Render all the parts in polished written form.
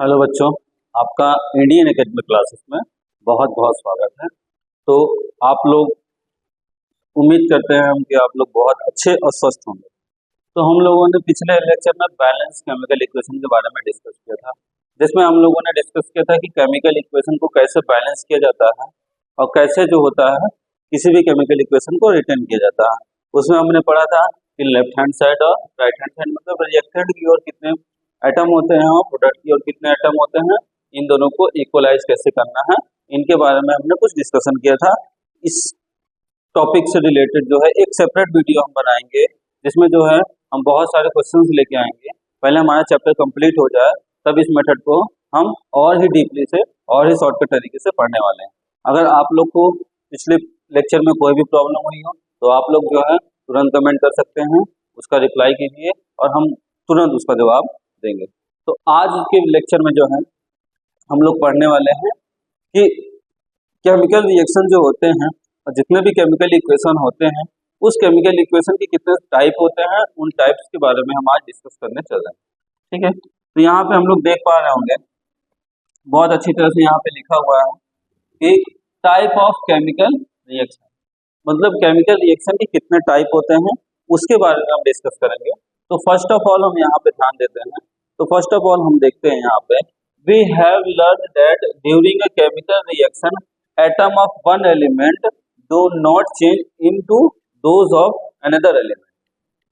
Hello बच्चों, आपका Indian academic classes में बहुत बहुत स्वागत है। तो आप लोग उम्मीद करते हैं हम कि आप लोग बहुत अच्छे और स्वस्थ होंगे। तो हम लोगों ने पिछले लेक्चर में बैलेंस केमिकल इक्वेशन के बारे में डिस्कस किया था, जिसमें हम लोगों ने डिस्कस किया था कि केमिकल इक्वेशन को कैसे बैलेंस किया जाता है और कैसे जो होता है किसी भी केमिकल इक्वेशन को रिटर्न किया जाता है। उसमें हमने पढ़ा था कि लेफ्ट हैंड साइड और राइट हैंड साइड मतलब रिएक्टेंट की ओर कितने एटम होते हैं और प्रोडक्ट की ओर कितने एटम होते हैं, इन दोनों को इक्वलाइज कैसे करना है, इनके बारे में हमने कुछ डिस्कशन किया था। इस टॉपिक से रिलेटेड जो है एक सेपरेट वीडियो हम बनाएंगे, जिसमें जो है हम बहुत सारे क्वेश्चंस लेके आएंगे। पहले हमारा चैप्टर कंप्लीट हो जाए तब इस मेथड को हम और ही डीपली से और ही शॉर्टकट तरीके से पढ़ने वाले हैं। अगर आप लोग को पिछले लेक्चर में कोई भी प्रॉब्लम हुई हो तो आप लोग जो है तुरंत कमेंट कर सकते हैं, उसका रिप्लाई कीजिए और हम तुरंत उसका जवाब देंगे। तो आज के लेक्चर में जो है हम लोग पढ़ने वाले हैं कि केमिकल रिएक्शन जो होते हैं और जितने भी केमिकल इक्वेशन होते हैं उस केमिकल इक्वेशन के कितने टाइप होते हैं, उन टाइप्स के बारे में हम आज डिस्कस करने चल रहे हैं। ठीक है, तो यहाँ पे हम लोग देख पा रहे होंगे बहुत अच्छी तरह से यहाँ पे लिखा हुआ है कि टाइप ऑफ केमिकल रिएक्शन, मतलब केमिकल रिएक्शन के कितने टाइप होते हैं उसके बारे में हम डिस्कस करेंगे। तो फर्स्ट ऑफ ऑल हम यहाँ पे ध्यान देते हैं, तो फर्स्ट ऑफ ऑल हम देखते हैं यहाँ पे we have learn that during a chemical reaction atom of one element do not change into those of another element.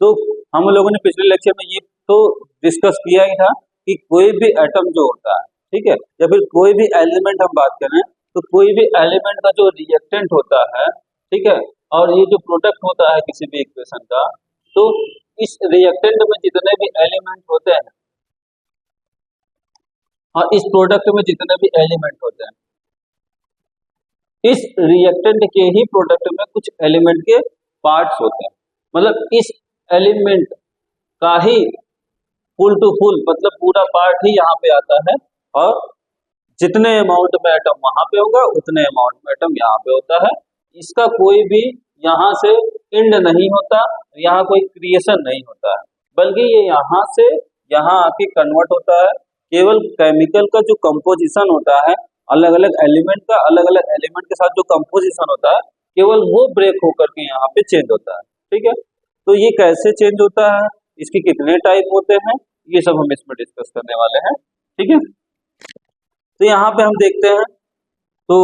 तो हम लोगों ने पिछले लेक्चर में ये तो डिस्कस किया ही था कि कोई भी एटम जो होता है, ठीक है, या फिर कोई भी एलिमेंट हम बात करें तो कोई भी एलिमेंट का जो रिएक्टेंट होता है, ठीक है, और ये जो प्रोडक्ट होता है किसी भी इक्वेशन का, तो इस रिएक्टेंट में जितने भी एलिमेंट होते हैं और इस प्रोडक्ट में जितने भी एलिमेंट होते हैं, इस रिएक्टेंट के ही प्रोडक्ट में कुछ एलिमेंट के पार्ट्स होते हैं। मतलब इस एलिमेंट का ही फुल टू फुल मतलब पूरा पार्ट ही यहाँ पे आता है और जितने अमाउंट में एटम वहां पे होगा उतने अमाउंट में एटम यहाँ पे होता है। इसका कोई भी यहाँ से एंड नहीं होता, यहाँ कोई क्रिएशन नहीं होता है, बल्कि ये यहाँ से यहाँ आके कन्वर्ट होता है। केवल केमिकल का जो कंपोजिशन होता है अलग अलग एलिमेंट का, अलग अलग एलिमेंट के साथ जो कंपोजिशन होता है केवल वो ब्रेक होकर के यहाँ पे चेंज होता है। ठीक है, तो ये कैसे चेंज होता है, इसके कितने टाइप होते हैं, ये सब हम इसमें डिस्कस करने वाले हैं। ठीक है, तो यहाँ पे हम देखते हैं, तो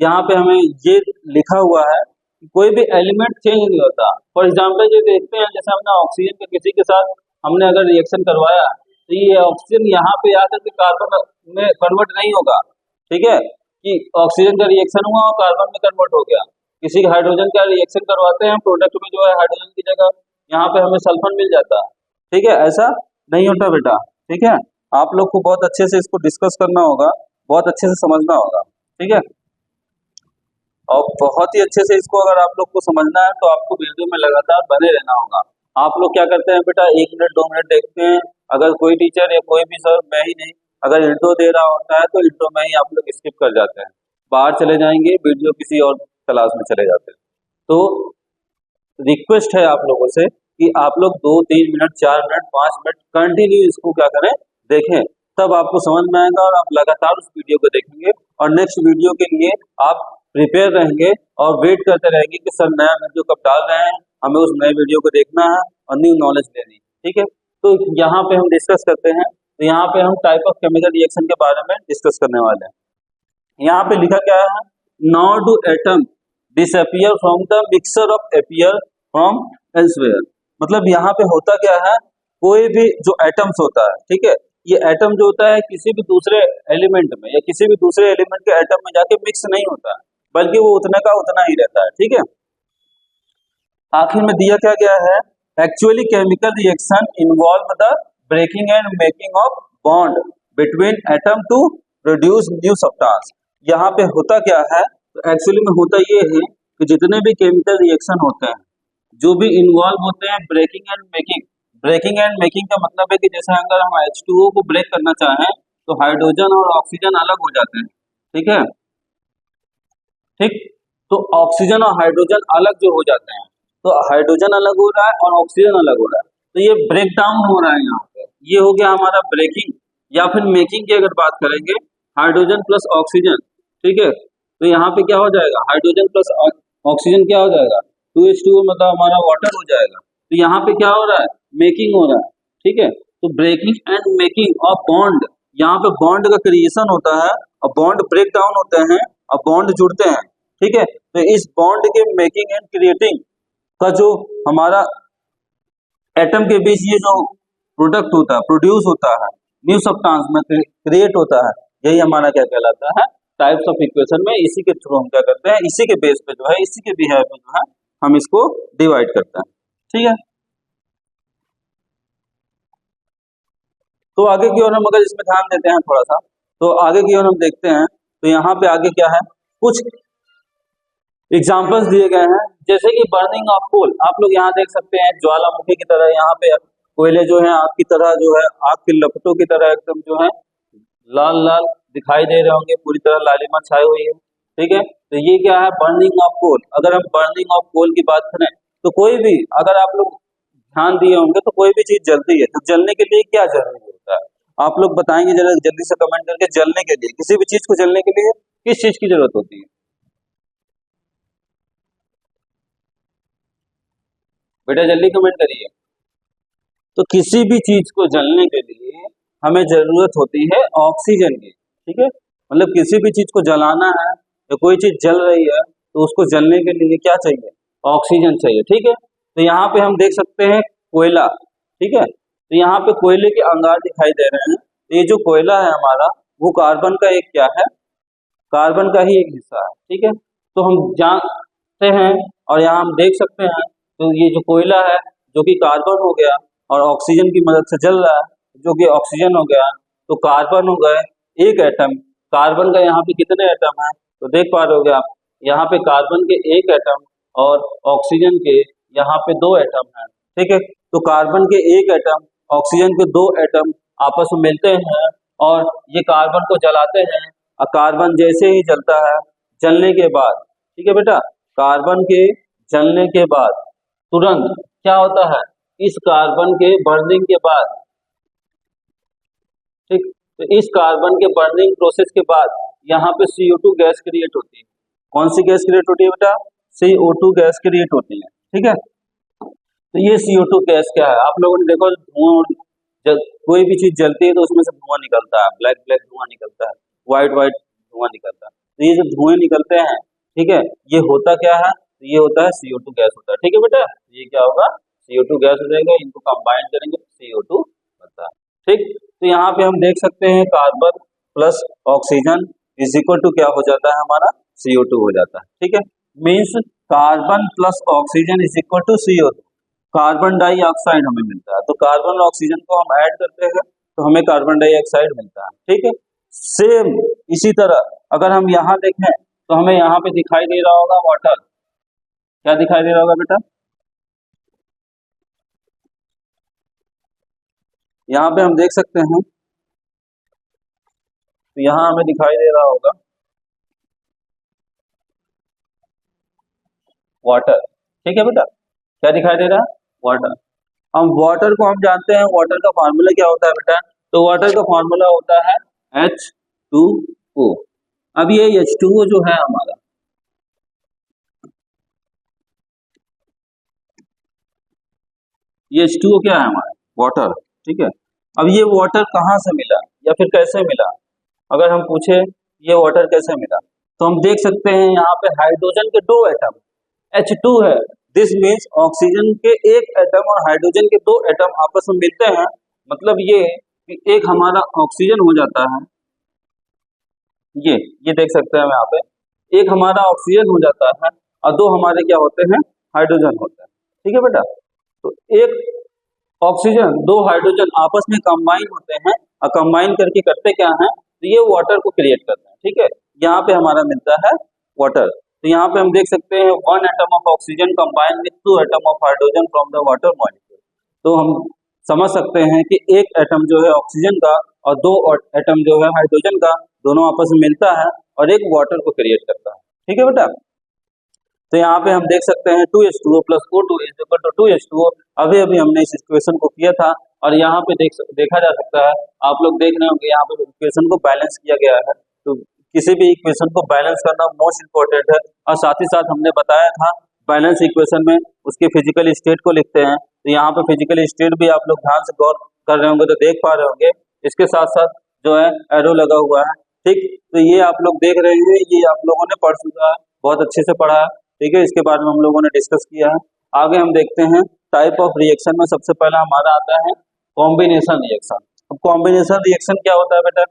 यहाँ पे हमें ये लिखा हुआ है कि कोई भी एलिमेंट चेंज नहीं होता। फॉर एग्जाम्पल जो देखते हैं, जैसे हमने ऑक्सीजन के किसी के साथ हमने अगर रिएक्शन करवाया तो ये ऑक्सीजन यहाँ पे आकर के कार्बन में कन्वर्ट नहीं होगा। ठीक है, कि ऑक्सीजन का रिएक्शन हुआ और कार्बन में कन्वर्ट हो गया। किसी हाइड्रोजन का रिएक्शन करवाते हैं, प्रोडक्ट में जो है हाइड्रोजन की जगह यहाँ पे हमें सल्फर मिल जाता है। ठीक है, ऐसा नहीं होता बेटा। ठीक है, आप लोग को बहुत अच्छे से इसको डिस्कस करना होगा, बहुत अच्छे से समझना होगा। ठीक है, और बहुत ही अच्छे से इसको अगर आप लोग को समझना है तो आपको वीडियो में लगातार बने रहना होगा। आप लोग क्या करते हैं बेटा, 1 मिनट 2 मिनट देखते हैं, अगर कोई टीचर या कोई भी सर, मैं ही नहीं, अगर इंट्रो दे रहा होता है तो इंट्रो में ही आप लोग स्किप कर जाते हैं, बाहर चले जाएंगे, वीडियो किसी और क्लास में चले जाते हैं। तो रिक्वेस्ट है आप लोगों से कि आप लोग 2-3 मिनट 4 मिनट 5 मिनट कंटिन्यू इसको क्या करें, देखें, तब आपको समझ में आएगा और आप लगातार उस वीडियो को देखेंगे और नेक्स्ट वीडियो के लिए आप प्रिपेयर रहेंगे और वेट करते रहेंगे कि सर नया वीडियो कब डाल रहे हैं, हमें उस नए वीडियो को देखना है और न्यू नॉलेज लेनी। ठीक है, तो यहाँ पे हम डिस्कस करते हैं, तो यहाँ पे हम टाइप ऑफ केमिकल रिएक्शन के बारे में डिस्कस करने वाले हैं। यहाँ पे लिखा क्या है, not do atom disappear from the mixture of appear from elsewhere. मतलब यहाँ पे होता क्या है, कोई भी जो एटम्स होता है, ठीक है, ये एटम जो होता है किसी भी दूसरे एलिमेंट में या किसी भी दूसरे एलिमेंट के एटम में जाके मिक्स नहीं होता है, बल्कि वो उतने का उतना ही रहता है। ठीक है, आखिर में दिया क्या गया है, actually chemical reaction involve the breaking and making of bond between atom to produce new substance. यहाँ पे होता क्या है, तो एक्चुअली में होता ये है कि जितने भी केमिकल रिएक्शन होते हैं जो भी इन्वॉल्व होते हैं breaking and making, breaking and making का मतलब है कि जैसे अगर हम H2O को ब्रेक करना चाहें तो हाइड्रोजन और ऑक्सीजन अलग हो जाते हैं। ठीक है, ठीक, तो ऑक्सीजन और हाइड्रोजन अलग जो हो जाते हैं, तो हाइड्रोजन अलग हो रहा है और ऑक्सीजन अलग हो रहा है, तो ये ब्रेक डाउन हो रहा है। यहाँ पे ये हो गया हमारा ब्रेकिंग, या फिर मेकिंग की अगर बात करेंगे, हाइड्रोजन प्लस ऑक्सीजन, ठीक है, तो यहाँ पे क्या हो जाएगा, हाइड्रोजन प्लस ऑक्सीजन क्या हो जाएगा, 2H2O, मतलब हमारा वाटर हो जाएगा। तो यहाँ पे क्या हो रहा है, मेकिंग हो रहा है, ठीक है। तो breaking and making of bond, यहाँ पे बॉन्ड का क्रिएशन होता है और बॉन्ड ब्रेक डाउन होते हैं और बॉन्ड जुड़ते हैं, ठीक है। तो इस बॉन्ड के मेकिंग एंड क्रिएटिंग का जो हमारा एटम के बीच ये जो प्रोडक्ट होता है, प्रोड्यूस होता है, न्यू सब्सटेंस में क्रिएट होता है, यही हमारा क्या कहलाता है, टाइप्स ऑफ इक्वेशन में। इसी के थ्रू हम क्या करते हैं, इसी के बेस पे जो है, इसी के बिहेव पे जो है हम इसको डिवाइड करते हैं, ठीक है। तो आगे की ओर हम अगर इसमें ध्यान देते हैं थोड़ा सा, तो आगे की ओर हम देखते हैं, तो यहाँ पे आगे क्या है, कुछ एग्जाम्पल्स दिए गए हैं, जैसे कि बर्निंग ऑफ कोल। आप लोग यहाँ देख सकते हैं ज्वालामुखी की तरह यहाँ पे कोयले जो है आग की तरह जो है, आग की लपटों की तरह एकदम जो है लाल लाल दिखाई दे रहे होंगे, पूरी तरह लालिमा छाई हुई है, ठीक है। तो ये क्या है, बर्निंग ऑफ कोल। अगर हम बर्निंग ऑफ कोल की बात करें तो कोई भी, अगर आप लोग ध्यान दिए होंगे तो कोई भी चीज जलती है, तो जलने के लिए क्या जरूरी होता है, आप लोग बताएंगे जरा जल्दी से कमेंट करके। जलने के लिए, किसी भी चीज को जलने के लिए किस चीज की जरूरत होती है बेटा, जल्दी कमेंट करिए। तो किसी भी चीज को जलने के लिए हमें जरूरत होती है ऑक्सीजन की, ठीक है। मतलब किसी भी चीज को जलाना है या कोई चीज जल रही है तो उसको जलने के लिए क्या चाहिए, ऑक्सीजन चाहिए, ठीक है। तो यहाँ पे हम देख सकते हैं कोयला, ठीक है। तो यहाँ पे कोयले के अंगार दिखाई दे रहे हैं। ये जो कोयला है हमारा, वो कार्बन का एक क्या है, कार्बन का ही एक हिस्सा है, ठीक है। तो हम जानते हैं और यहाँ हम देख सकते हैं, तो ये जो कोयला है जो कि कार्बन हो गया और ऑक्सीजन की मदद से जल रहा है, जो कि ऑक्सीजन हो गया, तो कार्बन हो गए एक एटम। कार्बन का यहाँ पे कितने एटम है, तो देख पा रहे होगे आप, यहाँ पे कार्बन के एक एटम और ऑक्सीजन के यहाँ पे दो एटम है, ठीक है। तो कार्बन के एक एटम, ऑक्सीजन के दो एटम आपस में मिलते हैं और ये कार्बन को जलाते हैं। और कार्बन जैसे ही जलता है, जलने के बाद, ठीक है बेटा, कार्बन के जलने के बाद तुरंत क्या होता है, इस कार्बन के बर्निंग के बाद, ठीक, तो इस कार्बन के बर्निंग प्रोसेस के बाद यहाँ पे CO2 गैस क्रिएट होती है। कौन सी गैस क्रिएट होती है बेटा, CO2 गैस क्रिएट होती है, ठीक है। तो ये CO2 गैस क्या है, आप लोगों ने देखो धुआं, जब कोई भी चीज जलती है तो उसमें से धुआं निकलता है, ब्लैक ब्लैक धुआं निकलता है, व्हाइट व्हाइट धुआं निकलता है। तो ये जो धुएं निकलते हैं, ठीक है, ये होता क्या है, तो ये होता है CO2 गैस होता है, ठीक है बेटा। ये क्या होगा, CO2 गैस हो जाएगा, इनको कंबाइन करेंगे तो CO2 बनता है, ठीक। तो यहाँ पे हम देख सकते हैं carbon plus oxygen is equal to क्या हो जाता है हमारा, CO2 हो जाता है, ठीक है। Means carbon plus oxygen is equal to CO2, carbon dioxide हमें मिलता है। तो कार्बन और ऑक्सीजन को हम ऐड करते हैं तो हमें कार्बन डाइऑक्साइड मिलता है, ठीक है। सेम इसी तरह अगर हम यहाँ देखें तो हमें यहाँ पे दिखाई दे रहा होगा वाटर, क्या दिखाई दे रहा होगा बेटा, यहाँ पे हम देख सकते हैं, तो यहाँ हमें दिखाई दे रहा होगा वाटर, ठीक है बेटा, क्या दिखाई दे रहा है, वाटर। हम वाटर को हम जानते हैं, वाटर का फॉर्मूला क्या होता है बेटा, तो वाटर का फॉर्मूला होता है H2O। अब ये H2O जो है हमारा, ये H2O क्या है हमारा, वाटर, ठीक है। अब ये वाटर कहाँ से मिला या फिर कैसे मिला, अगर हम पूछे ये वाटर कैसे मिला, तो हम देख सकते हैं यहाँ पे हाइड्रोजन के दो एटम, H2 है, दिस मीन्स ऑक्सीजन के एक एटम और हाइड्रोजन के दो एटम आपस में मिलते हैं। मतलब ये कि एक हमारा ऑक्सीजन हो जाता है, ये देख सकते हैं यहाँ पे, एक हमारा ऑक्सीजन हो जाता है और दो हमारे क्या होते हैं, हाइड्रोजन होते हैं, ठीक है बेटा। तो एक ऑक्सीजन दो हाइड्रोजन आपस में कंबाइन होते हैं और कंबाइन करके करते क्या है, तो ये वाटर को क्रिएट करते हैं, ठीक है। यहाँ पे हमारा मिलता है वाटर। तो यहाँ पे हम देख सकते हैं one atom of oxygen combine with two atom of hydrogen from the water molecule. तो हम समझ सकते हैं कि एक एटम जो है ऑक्सीजन का और दो एटम जो है हाइड्रोजन का, दोनों आपस में मिलता है और एक वाटर को क्रिएट करता है, ठीक है बेटा। तो यहाँ पे हम देख सकते हैं 2H2O plus O2 is equal to 2H2O। अभी अभी हमने इस इक्वेशन को किया था और यहाँ पे देखा जा सकता है, आप लोग देख रहे होंगे यहाँ पे इक्वेशन को बैलेंस किया गया है। तो किसी भी इक्वेशन को बैलेंस करना मोस्ट इंपॉर्टेंट है। और साथ ही साथ हमने बताया था बैलेंस इक्वेशन में उसके फिजिकल स्टेट को लिखते हैं। तो यहाँ पे फिजिकल स्टेट भी आप लोग ध्यान से गौर कर रहे होंगे तो देख पा रहे होंगे, इसके साथ साथ जो है एरो लगा हुआ है। ठीक, तो ये आप लोग देख रहे हैं, ये आप लोगों ने पढ़ चुका है, बहुत अच्छे से पढ़ा है। ठीक है, इसके बारे में हम लोगों ने डिस्कस किया है। आगे हम देखते हैं टाइप ऑफ रिएक्शन में सबसे पहला हमारा आता है कॉम्बिनेशन रिएक्शन। अब कॉम्बिनेशन रिएक्शन क्या होता है बेटा?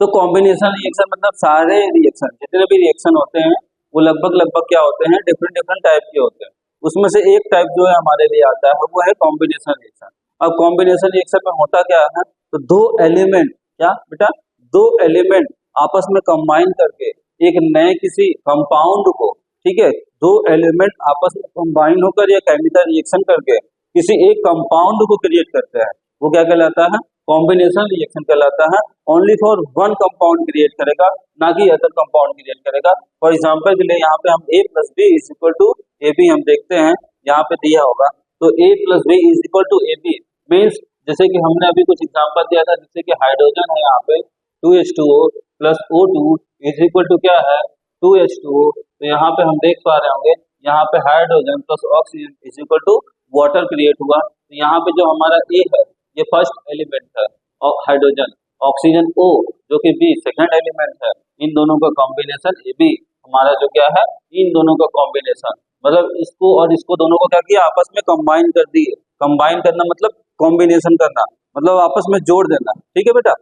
तो कॉम्बिनेशन रिएक्शन मतलब सारे रिएक्शन, जितने भी रिएक्शन होते हैं वो लगभग क्या होते हैं, डिफरेंट टाइप के होते हैं। उसमें से एक टाइप जो है हमारे लिए आता है वो है कॉम्बिनेशन रिएक्शन। अब कॉम्बिनेशन रिएक्शन में होता क्या है, तो दो एलिमेंट, क्या बेटा, दो एलिमेंट आपस में कंबाइन करके एक नए किसी कंपाउंड को, ठीक है, दो एलिमेंट आपस में कंबाइन होकर या केमिकल रिएक्शन करके किसी एक कंपाउंड को क्रिएट करते हैं, वो क्या कहलाता है, कॉम्बिनेशन रिएक्शन कहलाता है। Only for one compound create करेगा, ना कि अदर कंपाउंड क्रिएट करेगा। फॉर एग्जांपल के लिए यहाँ पे हम A plus B is equal to A B हम देखते हैं, यहाँ पे दिया होगा तो A plus B is equal to A B means, जैसे कि हमने अभी कुछ एग्जांपल दिया था, जैसे कि हाइड्रोजन है यहाँ पे 2H2O plus O2 is equal to क्या है 2H2O। तो यहाँ पे हम देख पा रहे होंगे, यहाँ पे hydrogen plus oxygen is equal to water create हुआ। तो यहाँ पे जो हमारा A है ये फर्स्ट एलिमेंट है और हाइड्रोजन, ऑक्सीजन O जो कि B सेकंड एलिमेंट है, इन दोनों का कॉम्बिनेशन AB हमारा जो क्या है, इन दोनों का कॉम्बिनेशन, मतलब इसको और इसको दोनों को क्या किया, आपस में कंबाइन कर दिए। कंबाइन करना मतलब कॉम्बिनेशन करना, मतलब आपस में जोड़ देना। ठीक है बेटा,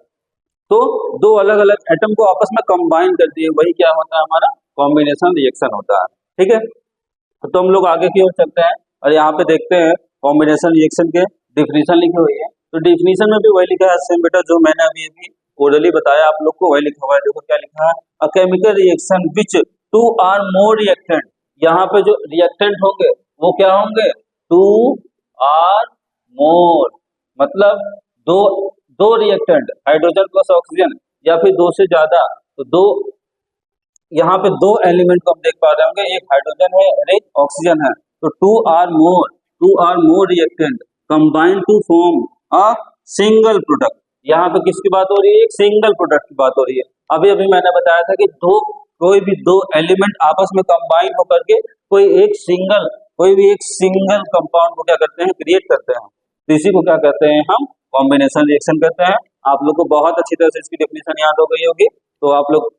तो दो अलग अलग एटम को आपस में कंबाइन कर दिए, वही क्या होता है, हमारा कॉम्बिनेशन रिएक्शन होता है। ठीक है, तो हम लोग आगे की ओर चलते हैं और यहाँ पे देखते हैं कॉम्बिनेशन रिएक्शन के डिफिनीशन लिखी हुई है। तो डिफिनीशन में भी वही लिखा है सेम बेटा, जो मैंने अभी ओरली बताया आप लोग को, वही लिखा हुआ है। देखो क्या लिखा है, a chemical reaction which two or more reactant. यहाँ पे जो रिएक्टेंट होंगे वो क्या होंगे, टू आर मोर, मतलब दो रिएक्टेंट, हाइड्रोजन प्लस ऑक्सीजन या फिर दो से ज्यादा, तो दो, यहाँ पे दो एलिमेंट को हम देख पा रहे होंगे, एक हाइड्रोजन है और एक ऑक्सीजन है। तो two or more reactant combine to form a single product. यहाँ पे किसकी बात हो रही है, एक सिंगल प्रोडक्ट की बात हो रही है। अभी अभी मैंने बताया था कि कोई भी दो एलिमेंट आपस में कंबाइन होकर के कोई भी एक सिंगल कंपाउंड को क्या करते हैं, क्रिएट करते हैं। तो इसी को क्या कहते हैं, हम कॉम्बिनेशन रिएक्शन कहते हैं। आप लोग को बहुत अच्छी तरह से इसकी डेफिनेशन याद हो गई होगी, तो आप लोग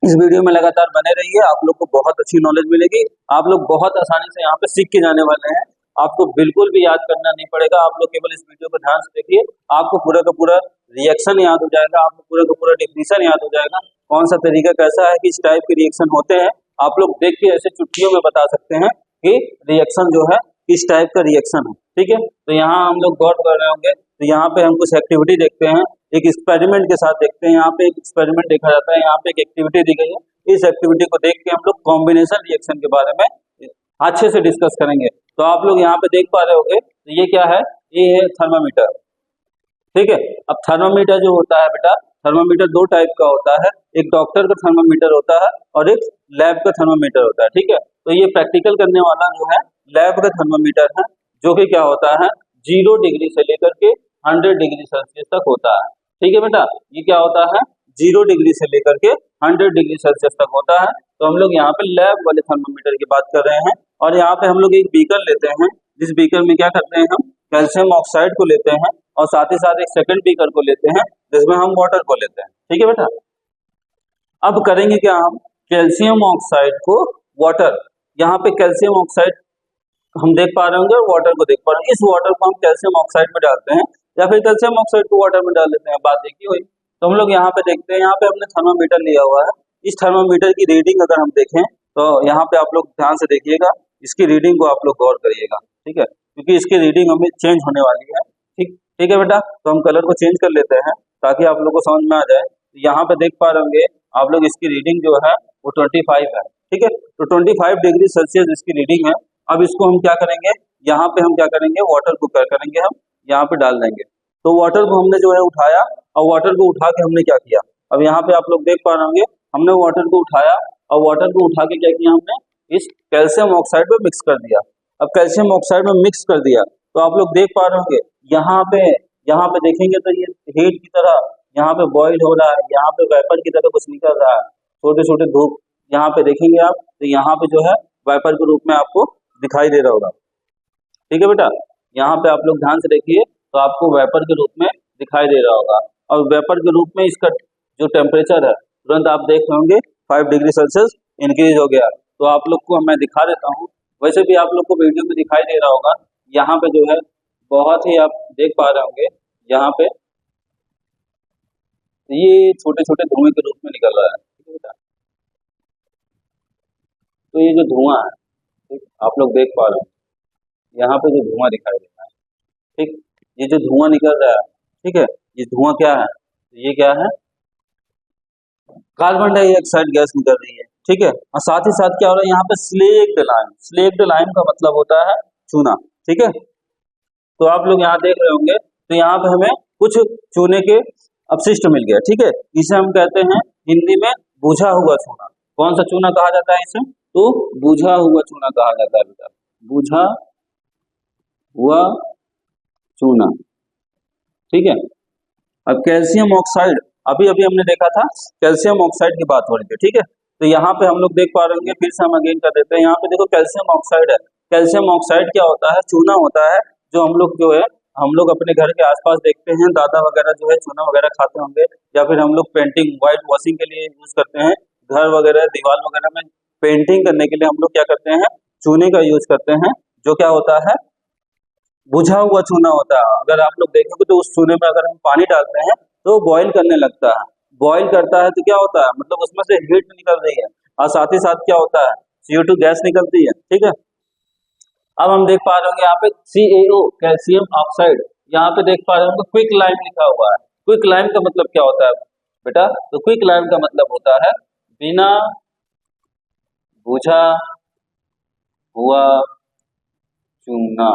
इस वीडियो में लगातार बने रहिए, आप लोग को बहुत अच्छी नॉलेज मिलेगी। आप लोग बहुत आसानी से यहाँ पे सीख के जाने वाले हैं, आपको बिल्कुल भी याद करना नहीं पड़ेगा। आप लोग केवल इस वीडियो को ध्यान से देखिए, आपको पूरा का पूरा रिएक्शन याद हो जाएगा, आपको पूरा का पूरा डिफिनीशन याद हो जाएगा, कौन सा तरीका कैसा है, किस टाइप के रिएक्शन होते हैं। आप लोग देख के ऐसे चुटकियों में बता सकते हैं कि रिएक्शन जो है किस टाइप का रिएक्शन है। ठीक है, तो यहाँ हम लोग गौर कर रहे होंगे, तो यहाँ पे हम कुछ एक्टिविटी देखते हैं, एक एक्सपेरिमेंट के साथ देखते हैं। यहाँ पे एक एक्सपेरिमेंट देखा जाता है, यहाँ पे एक एक्टिविटी दी गई है, इस एक्टिविटी को देख के हम लोग कॉम्बिनेशन रिएक्शन के बारे में अच्छे से डिस्कस करेंगे। तो आप लोग यहाँ पे देख पा रहे होंगे, तो ये क्या है, ये है थर्मामीटर। ठीक है, अब थर्मामीटर जो होता है बेटा, थर्मामीटर दो टाइप का होता है, एक डॉक्टर का थर्मामीटर होता है और एक लैब का थर्मामीटर होता है। ठीक है, तो ये प्रैक्टिकल करने वाला जो है लैब का थर्मामीटर है, जो कि क्या होता है 0 डिग्री से लेकर के 100 डिग्री सेल्सियस तक होता है। ठीक है बेटा, ये क्या होता है 0 डिग्री से लेकर के 100 डिग्री सेल्सियस तक होता है। तो हम लोग यहाँ पे लैब वाले थर्मामीटर की बात कर रहे हैं और यहाँ पे हम लोग एक बीकर लेते हैं, जिस बीकर में क्या करते हैं, हम कैल्शियम ऑक्साइड को लेते हैं और साथ ही साथ एक सेकंड बीकर को लेते हैं जिसमें हम वाटर को लेते हैं। ठीक है बेटा, अब करेंगे क्या, हम कैल्शियम ऑक्साइड को वाटर, यहाँ पे कैल्शियम ऑक्साइड हम देख पा रहे होंगे और वाटर को देख पा रहे हैं, इस वाटर को हम कैल्शियम ऑक्साइड में डालते हैं या फिर कैल्शियम ऑक्साइड को वाटर में डाल देते हैं, बात एक ही हुई। तो हम लोग यहाँ पे देखते हैं, यहाँ पे हमने थर्मामीटर लिया हुआ है, इस थर्मामीटर की रीडिंग अगर हम देखें तो यहाँ पे आप लोग ध्यान से देखिएगा, इसकी रीडिंग को आप लोग गौर करिएगा। ठीक है, क्योंकि इसकी रीडिंग हमें चेंज होने वाली है। ठीक है बेटा, तो हम कलर को चेंज कर लेते हैं ताकि आप लोग को समझ में आ जाए। तो यहाँ पे देख पा रहे होंगे आप लोग, इसकी रीडिंग जो है वो 25 है। ठीक है, तो 25 डिग्री सेल्सियस इसकी रीडिंग है। अब इसको हम क्या करेंगे, यहाँ पे हम क्या करेंगे, वाटर को क्या करेंगे, हम यहाँ पे डाल देंगे। तो वाटर को हमने जो है उठाया और वाटर को उठा के हमने क्या किया, अब यहाँ पे आप लोग देख पा रहे होंगे, हमने वाटर को उठाया और वाटर को उठा के क्या किया, हमने इस कैल्शियम ऑक्साइड में मिक्स कर दिया। अब कैल्शियम ऑक्साइड में मिक्स कर दिया तो आप लोग देख पा रहे होंगे यहाँ पे देखेंगे तो ये हीट की तरह यहाँ पे बॉईल हो रहा है, यहाँ पे वेपर की तरह कुछ निकल रहा है, छोटे छोटे धूप यहाँ पे देखेंगे आप तो यहाँ पे जो है वेपर के रूप में आपको दिखाई दे रहा होगा। ठीक है बेटा, यहाँ पे आप लोग ध्यान से देखिए तो आपको वेपर के रूप में दिखाई दे रहा होगा। और वेपर के रूप में इसका जो टेम्परेचर है तुरंत आप देख रहे होंगे 5 डिग्री सेल्सियस इंक्रीज हो गया। तो आप लोग को मैं दिखा देता हूँ, वैसे भी आप लोग को वीडियो में दिखाई दे रहा होगा। यहाँ पे जो है बहुत ही आप देख पा रहे होंगे, यहाँ पे ये छोटे छोटे धुएं के रूप में निकल रहा है। ठीक है बेटा, तो ये जो धुआं है, ठीक, आप लोग देख पा रहे हो यहाँ पे जो धुआं दिखाई दे रहा है, ठीक, ये जो धुआं निकल रहा है, ठीक है, ये धुआं क्या है, ये क्या है, कार्बन डाइऑक्साइड गैस निकल रही है। ठीक है, और साथ ही साथ क्या हो रहा है यहाँ पे स्लेक्ड लाइम का मतलब होता है चूना। ठीक है, तो आप लोग यहाँ देख रहे होंगे तो यहाँ पे हमें कुछ चूने के अपशिष्ट मिल गया। ठीक है, इसे हम कहते हैं हिंदी में बुझा हुआ चूना। कौन सा चूना कहा जाता है इसे, तो बुझा हुआ चूना कहा जाता है बेटा, बुझा हुआ चूना। ठीक है, अब कैल्शियम ऑक्साइड, अभी अभी हमने देखा था कैल्शियम ऑक्साइड की बात हो रही थी। ठीक है, तो यहाँ पे हम लोग देख पा रहे होंगे, फिर से हम अगेन कर देते हैं। यहाँ पे देखो कैल्शियम ऑक्साइड है। कैल्शियम ऑक्साइड क्या होता है, चूना होता है जो हम लोग जो है हम लोग अपने घर के आसपास देखते हैं, दादा वगैरह जो है चूना वगैरह खाते होंगे, या फिर हम लोग पेंटिंग व्हाइट वॉशिंग के लिए यूज करते हैं, घर वगैरह दीवार वगैरह में पेंटिंग करने के लिए हम लोग क्या करते हैं, चूने का यूज करते हैं, जो क्या होता है बुझा हुआ चूना होता है। अगर आप लोग देखेंगे तो उस चूने में अगर हम पानी डालते हैं तो बॉईल करने लगता है, बॉईल करता है तो क्या होता है, मतलब उसमें से हीट निकल रही है और साथ ही साथ क्या होता है CO2 गैस निकलती है। ठीक है, अब हम देख पा रहे होंगे यहाँ पे CaO कैल्शियम ऑक्साइड, यहाँ पे देख पा रहे होंगे क्विक लाइम लिखा हुआ है। क्विक लाइम का मतलब क्या होता है बेटा, तो क्विक लाइम का मतलब होता है बिना बुझा हुआ चूना।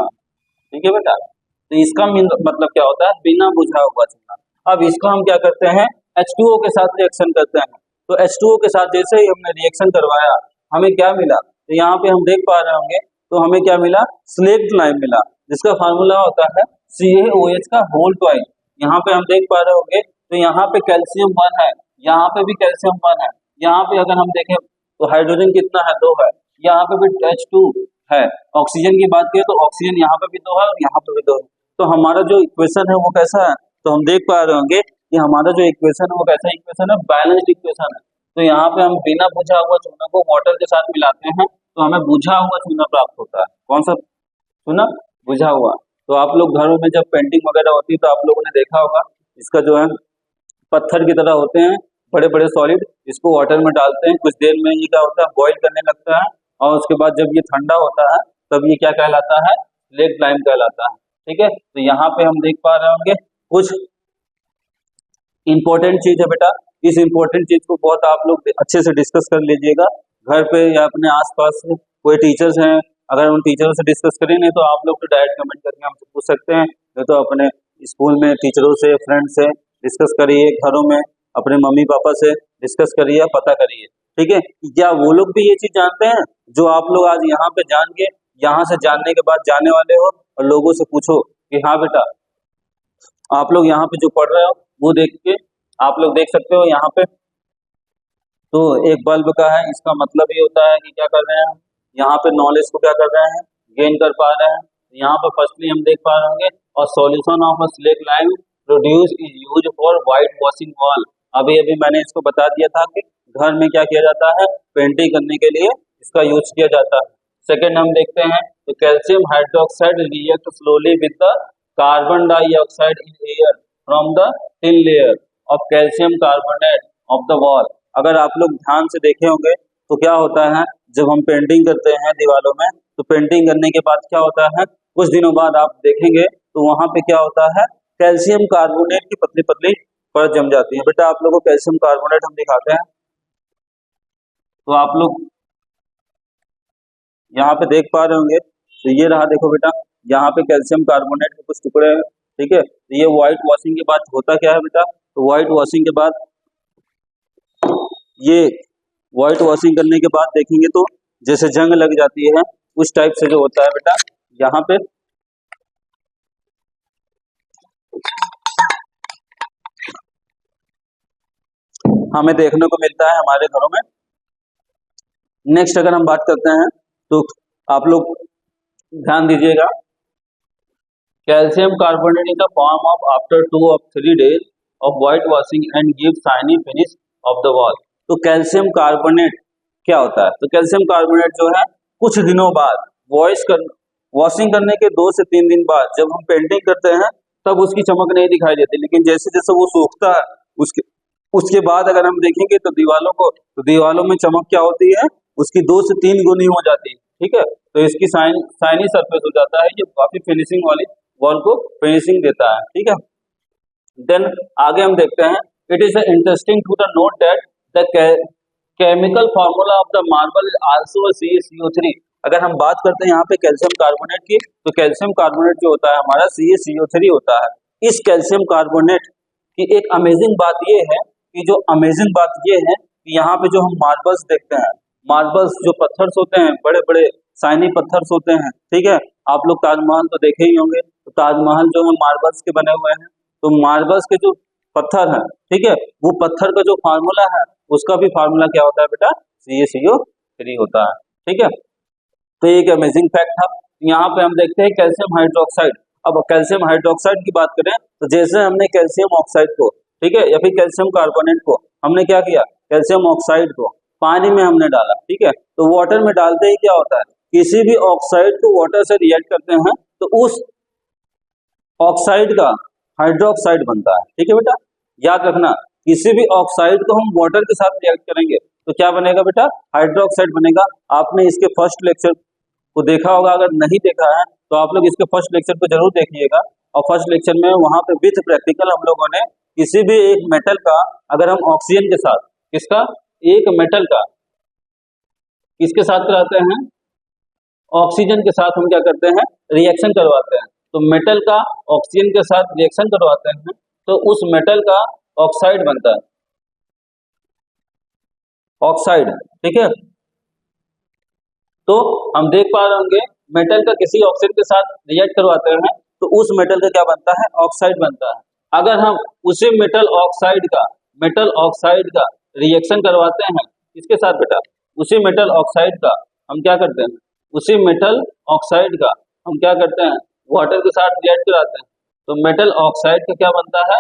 ठीक है बेटा, तो इसका मतलब क्या होता है, बिना बुझा हुआ चूना। अब इसको हम क्या करते हैं, H2O के साथ रिएक्शन करते हैं। तो H2O के साथ जैसे ही हमने रिएक्शन करवाया हमें क्या मिला, तो यहाँ पे हम देख पा रहे होंगे तो हमें क्या मिला, स्लेक्ड लाइम मिला, जिसका फार्मूला होता है CaOH का होल ट्वाइस। यहाँ पे हम देख पा रहे होंगे तो यहाँ पे कैल्शियम 1 है, यहाँ पे भी कैल्शियम 1 है, यहाँ पे अगर हम देखें तो हाइड्रोजन कितना है, 2 है, यहाँ पे भी H2 है। ऑक्सीजन की बात करें तो ऑक्सीजन यहाँ पे भी 2 है और यहाँ पे भी 2 है। तो हमारा जो इक्वेशन है वो कैसा है, तो हम देख पा रहे होंगे कि हमारा जो इक्वेशन है वो कैसा इक्वेशन है, बैलेंस्ड इक्वेशन है। तो यहाँ पे हम बिना बुझा हुआ चूना को वाटर के साथ मिलाते हैं तो हमें बुझा हुआ चूना प्राप्त होता है। कौन सा चूना, बुझा हुआ। तो आप लोग घरों में जब पेंटिंग वगैरह होती है तो आप लोगों ने देखा होगा, इसका जो है पत्थर की तरह होते हैं बड़े बड़े सॉलिड, इसको वाटर में डालते हैं, कुछ देर में ये क्या होता है बॉईल करने लगता है और उसके बाद जब ये ठंडा होता है तब ये क्या कहलाता है, लेड लाइम कहलाता है। ठीक है, तो यहाँ पे हम देख पा रहे होंगे कुछ इंपॉर्टेंट चीज है बेटा, इस इंपॉर्टेंट चीज को बहुत आप लोग अच्छे से डिस्कस कर लीजिएगा घर पे या अपने आसपास कोई टीचर्स हैं, अगर उन टीचरों से डिस्कस करें, नहीं तो आप लोग तो डायरेक्ट कमेंट करके हमसे पूछ सकते हैं, नहीं तो अपने स्कूल में टीचरों से फ्रेंड से डिस्कस करिए, घरों में अपने मम्मी पापा से डिस्कस करिए, पता करिए। ठीक है, क्या वो लोग भी ये चीज जानते हैं जो आप लोग आज यहाँ पे जान के, यहाँ से जानने के बाद जाने वाले हो, और लोगों से पूछो कि हाँ बेटा आप लोग यहाँ पे जो पढ़ रहे हो वो देख के आप लोग देख सकते हो यहाँ पे, तो एक बल्ब का है, इसका मतलब ये होता है कि क्या कर रहे हैं, यहाँ पे नॉलेज को क्या कर रहे हैं, गेन कर पा रहे हैं। यहाँ पे फर्स्टली हम देख पा रहे होंगे और solution of a slate lime produce is use for white washing wall. अभी अभी मैंने इसको बता दिया था कि घर में क्या किया जाता है, पेंटिंग करने के लिए इसका यूज किया जाता है। सेकेंड हम देखते हैं तो calcium hydroxide react slowly with the carbon dioxide in air from the thin layer of calcium carbonate of the wall. अगर आप लोग ध्यान से देखे होंगे तो क्या होता है, जब हम पेंटिंग करते हैं दीवारों में तो पेंटिंग करने के बाद क्या होता है, कुछ दिनों बाद आप देखेंगे तो वहां पे क्या होता है, कैल्शियम कार्बोनेट की पतली पतली परत जम जाती है। बेटा आप लोगों को कैल्शियम कार्बोनेट हम दिखाते हैं, तो आप लोग यहाँ पे देख पा रहे होंगे, तो ये रहा, देखो बेटा यहाँ पे कैल्शियम कार्बोनेट के कुछ टुकड़े हैं। ठीक है, तो ये व्हाइट वॉशिंग के बाद होता क्या है बेटा, तो व्हाइट वॉशिंग के बाद ये व्हाइट वॉशिंग करने के बाद देखेंगे तो जैसे जंग लग जाती है उस टाइप से जो होता है बेटा यहाँ पे हमें देखने को मिलता है हमारे घरों में। नेक्स्ट अगर हम बात करते हैं तो आप लोग ध्यान दीजिएगा, calcium carbonate in the form of after 2 or 3 days of white washing and give shiny finish off the wall. तो कैल्शियम कार्बोनेट क्या होता है? तो कैल्शियम कार्बोनेट जो है कुछ दिनों बाद वॉशिंग करने के 2 से 3 दिन बाद जब हम पेंटिंग करते हैं तब उसकी चमक नहीं दिखाई देती, लेकिन जैसे जैसे वो सूखता है उसके बाद अगर हम देखेंगे तो दीवालों में चमक क्या होती है, उसकी 2 से 3 गुनी हो जाती है। ठीक है, तो इसकी शाइनी सरफेस हो जाता है, ये काफी फिनिशिंग वाली वॉल को फिनिशिंग देता है। ठीक है, देन आगे हम देखते हैं, it is interesting to the note that the chemical formula of the marble is also CaCO3। अगर हम बात करते हैं यहाँ पे कैल्शियम कार्बोनेट की, तो कैल्शियम कार्बोनेट जो होता है हमारा CaCO3 होता है। इस कैल्शियम कार्बोनेट की एक अमेजिंग बात ये है कि यहाँ पे जो हम मार्बल्स देखते हैं, मार्बल्स जो पत्थर्स होते हैं, बड़े बड़े शाइनी पत्थर्स होते हैं। ठीक है, आप लोग ताजमहल तो देखे ही होंगे, तो ताजमहल जो है मार्बल्स के बने हुए हैं। तो मार्बल्स के जो पत्थर हैं, ठीक है, वो पत्थर का जो फार्मूला है उसका भी फार्मूला क्या होता है बेटा? CaCO3 होता है। ठीक है, तो एक अमेजिंग फैक्ट था। यहाँ पे हम देखते हैं कैल्शियम हाइड्रोक्साइड। अब कैल्शियम हाइड्रोक्साइड की बात करें तो जैसे हमने कैल्शियम ऑक्साइड को, ठीक है, या फिर कैल्शियम कार्बोनेट को हमने क्या किया, कैल्शियम ऑक्साइड को पानी में हमने डाला। ठीक है, तो वाटर में डालते ही क्या होता है, किसी भी ऑक्साइड को वाटर से रिएक्ट करते हैं तो उस ऑक्साइड का हाइड्रोक्साइड बनता है। ठीक है बेटा, याद रखना, किसी भी ऑक्साइड को हम वाटर के साथ रिएक्ट करेंगे तो क्या बनेगा बेटा? हाइड्रोक्साइड बनेगा। आपने इसके फर्स्ट लेक्चर को देखा होगा, अगर नहीं देखा है तो आप लोग इसके फर्स्ट लेक्चर को जरूर देखिएगा। और फर्स्ट लेक्चर में वहां पे विथ प्रैक्टिकल हम लोगों ने किसी भी एक मेटल का अगर हम ऑक्सीजन के साथ, किसका, एक मेटल का किसके साथ कराते हैं, ऑक्सीजन के साथ हम क्या करते हैं, रिएक्शन करवाते हैं। तो मेटल का ऑक्सीजन के साथ रिएक्शन करवाते हैं तो उस मेटल का ऑक्साइड बनता है, ऑक्साइड। ठीक है, तो हम देख पा रहे होंगे मेटल का किसी ऑक्सीजन के साथ रिएक्ट करवाते हैं तो उस मेटल का क्या बनता है, ऑक्साइड बनता है। अगर हम उसी मेटल ऑक्साइड का रिएक्शन करवाते हैं किसके साथ बेटा, उसी मेटल ऑक्साइड का हम क्या करते हैं, उसी मेटल ऑक्साइड का हम क्या करते हैं, वाटर के साथ रिएक्ट कराते हैं तो मेटल ऑक्साइड का क्या बनता है,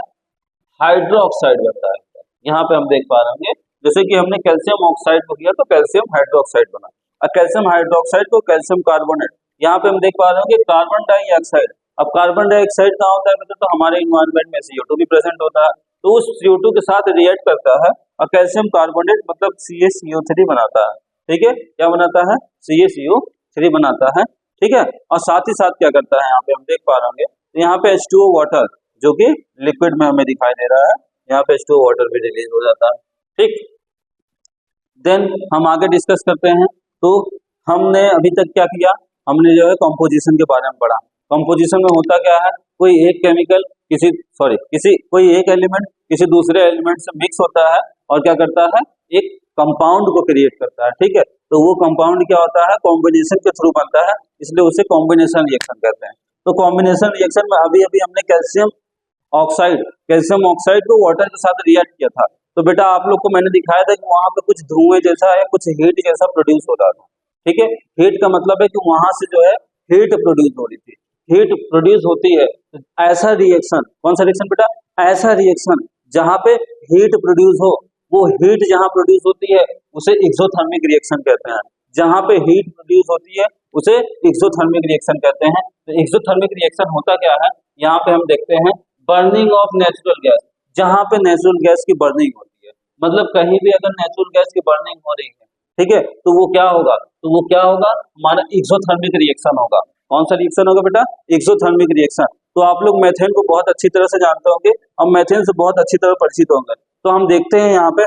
हाइड्रोक्साइड बनता है। यहाँ पे हम देख पा रहे होंगे जैसे कि हमने कैल्शियम ऑक्साइड को किया तो कैल्शियम हाइड्रोक्साइड बना, और कैल्शियम हाइड्रोक्साइड को कैल्शियम कार्बोनेट। यहाँ पे हम देख पा रहे होंगे कार्बन डाइऑक्साइड। अब कार्बन डाइऑक्साइड कहाँ होता है बेटा, तो हमारे इन्वायरमेंट में CO2 भी प्रेजेंट होता है, तो उस CO2 के साथ रिएक्ट करता है और कैल्शियम कार्बोनेट मतलब CaCO3 बनाता है। ठीक है, क्या बनाता है, CaCO3 बनाता है। ठीक है, और साथ ही साथ क्या करता है, यहाँ पे हम देख पा रहे होंगे तो यहाँ पे H2O वाटर जो कि लिक्विड में हमें दिखाई दे रहा है, यहाँ पे H2O वाटर भी रिलीज हो जाता है। ठीक, देन हम आगे डिस्कस करते हैं। तो हमने अभी तक क्या किया, हमने जो है कंपोजिशन के बारे में पढ़ा। कंपोजिशन में होता क्या है, कोई एक केमिकल कोई एक एलिमेंट किसी दूसरे एलिमेंट से मिक्स होता है और क्या करता है, एक कंपाउंड को क्रिएट करता है। ठीक है, तो वो कंपाउंड क्या होता है, कॉम्बिनेशन के थ्रू बनता है, इसलिए उसे कॉम्बिनेशन रिएक्शन कहते हैं। तो कॉम्बिनेशन रिएक्शन में अभी हमने कैल्शियम ऑक्साइड को वाटर के साथ रिएक्ट किया था। तो बेटा आप लोग को मैंने दिखाया था कि वहां पे कुछ धुएं जैसा या कुछ हीट जैसा प्रोड्यूस हो रहा था। ठीक है, हीट का मतलब है कि वहां से जो है हीट प्रोड्यूस हो रही थी, हीट प्रोड्यूस होती है। ऐसा रिएक्शन, कौन सा रिएक्शन बेटा, ऐसा रिएक्शन जहां पे हीट प्रोड्यूस हो, वो हीट जहां प्रोड्यूस होती है उसे एक्सोथर्मिक रिएक्शन कहते हैं। जहां पे हीट प्रोड्यूस होती है उसे एक्सोथर्मिक रिएक्शन कहते हैं। तो एक्सोथर्मिक रिएक्शन होता क्या है, यहाँ पे हम देखते हैं बर्निंग ऑफ नेचुरल गैस, जहां पे नेचुरल गैस की बर्निंग होती है, मतलब कहीं भी अगर नेचुरल गैस की बर्निंग हो रही है, ठीक है, तो वो क्या होगा, हमारा एक्सोथर्मिक रिएक्शन होगा। कौन सा रिएक्शन होगा बेटा, एक्सोथर्मिक रिएक्शन। तो आप लोग मेथेन को बहुत अच्छी तरह से जानते होंगे और मेथेन से बहुत अच्छी तरह परिचित होंगे। तो हम देखते हैं यहाँ पे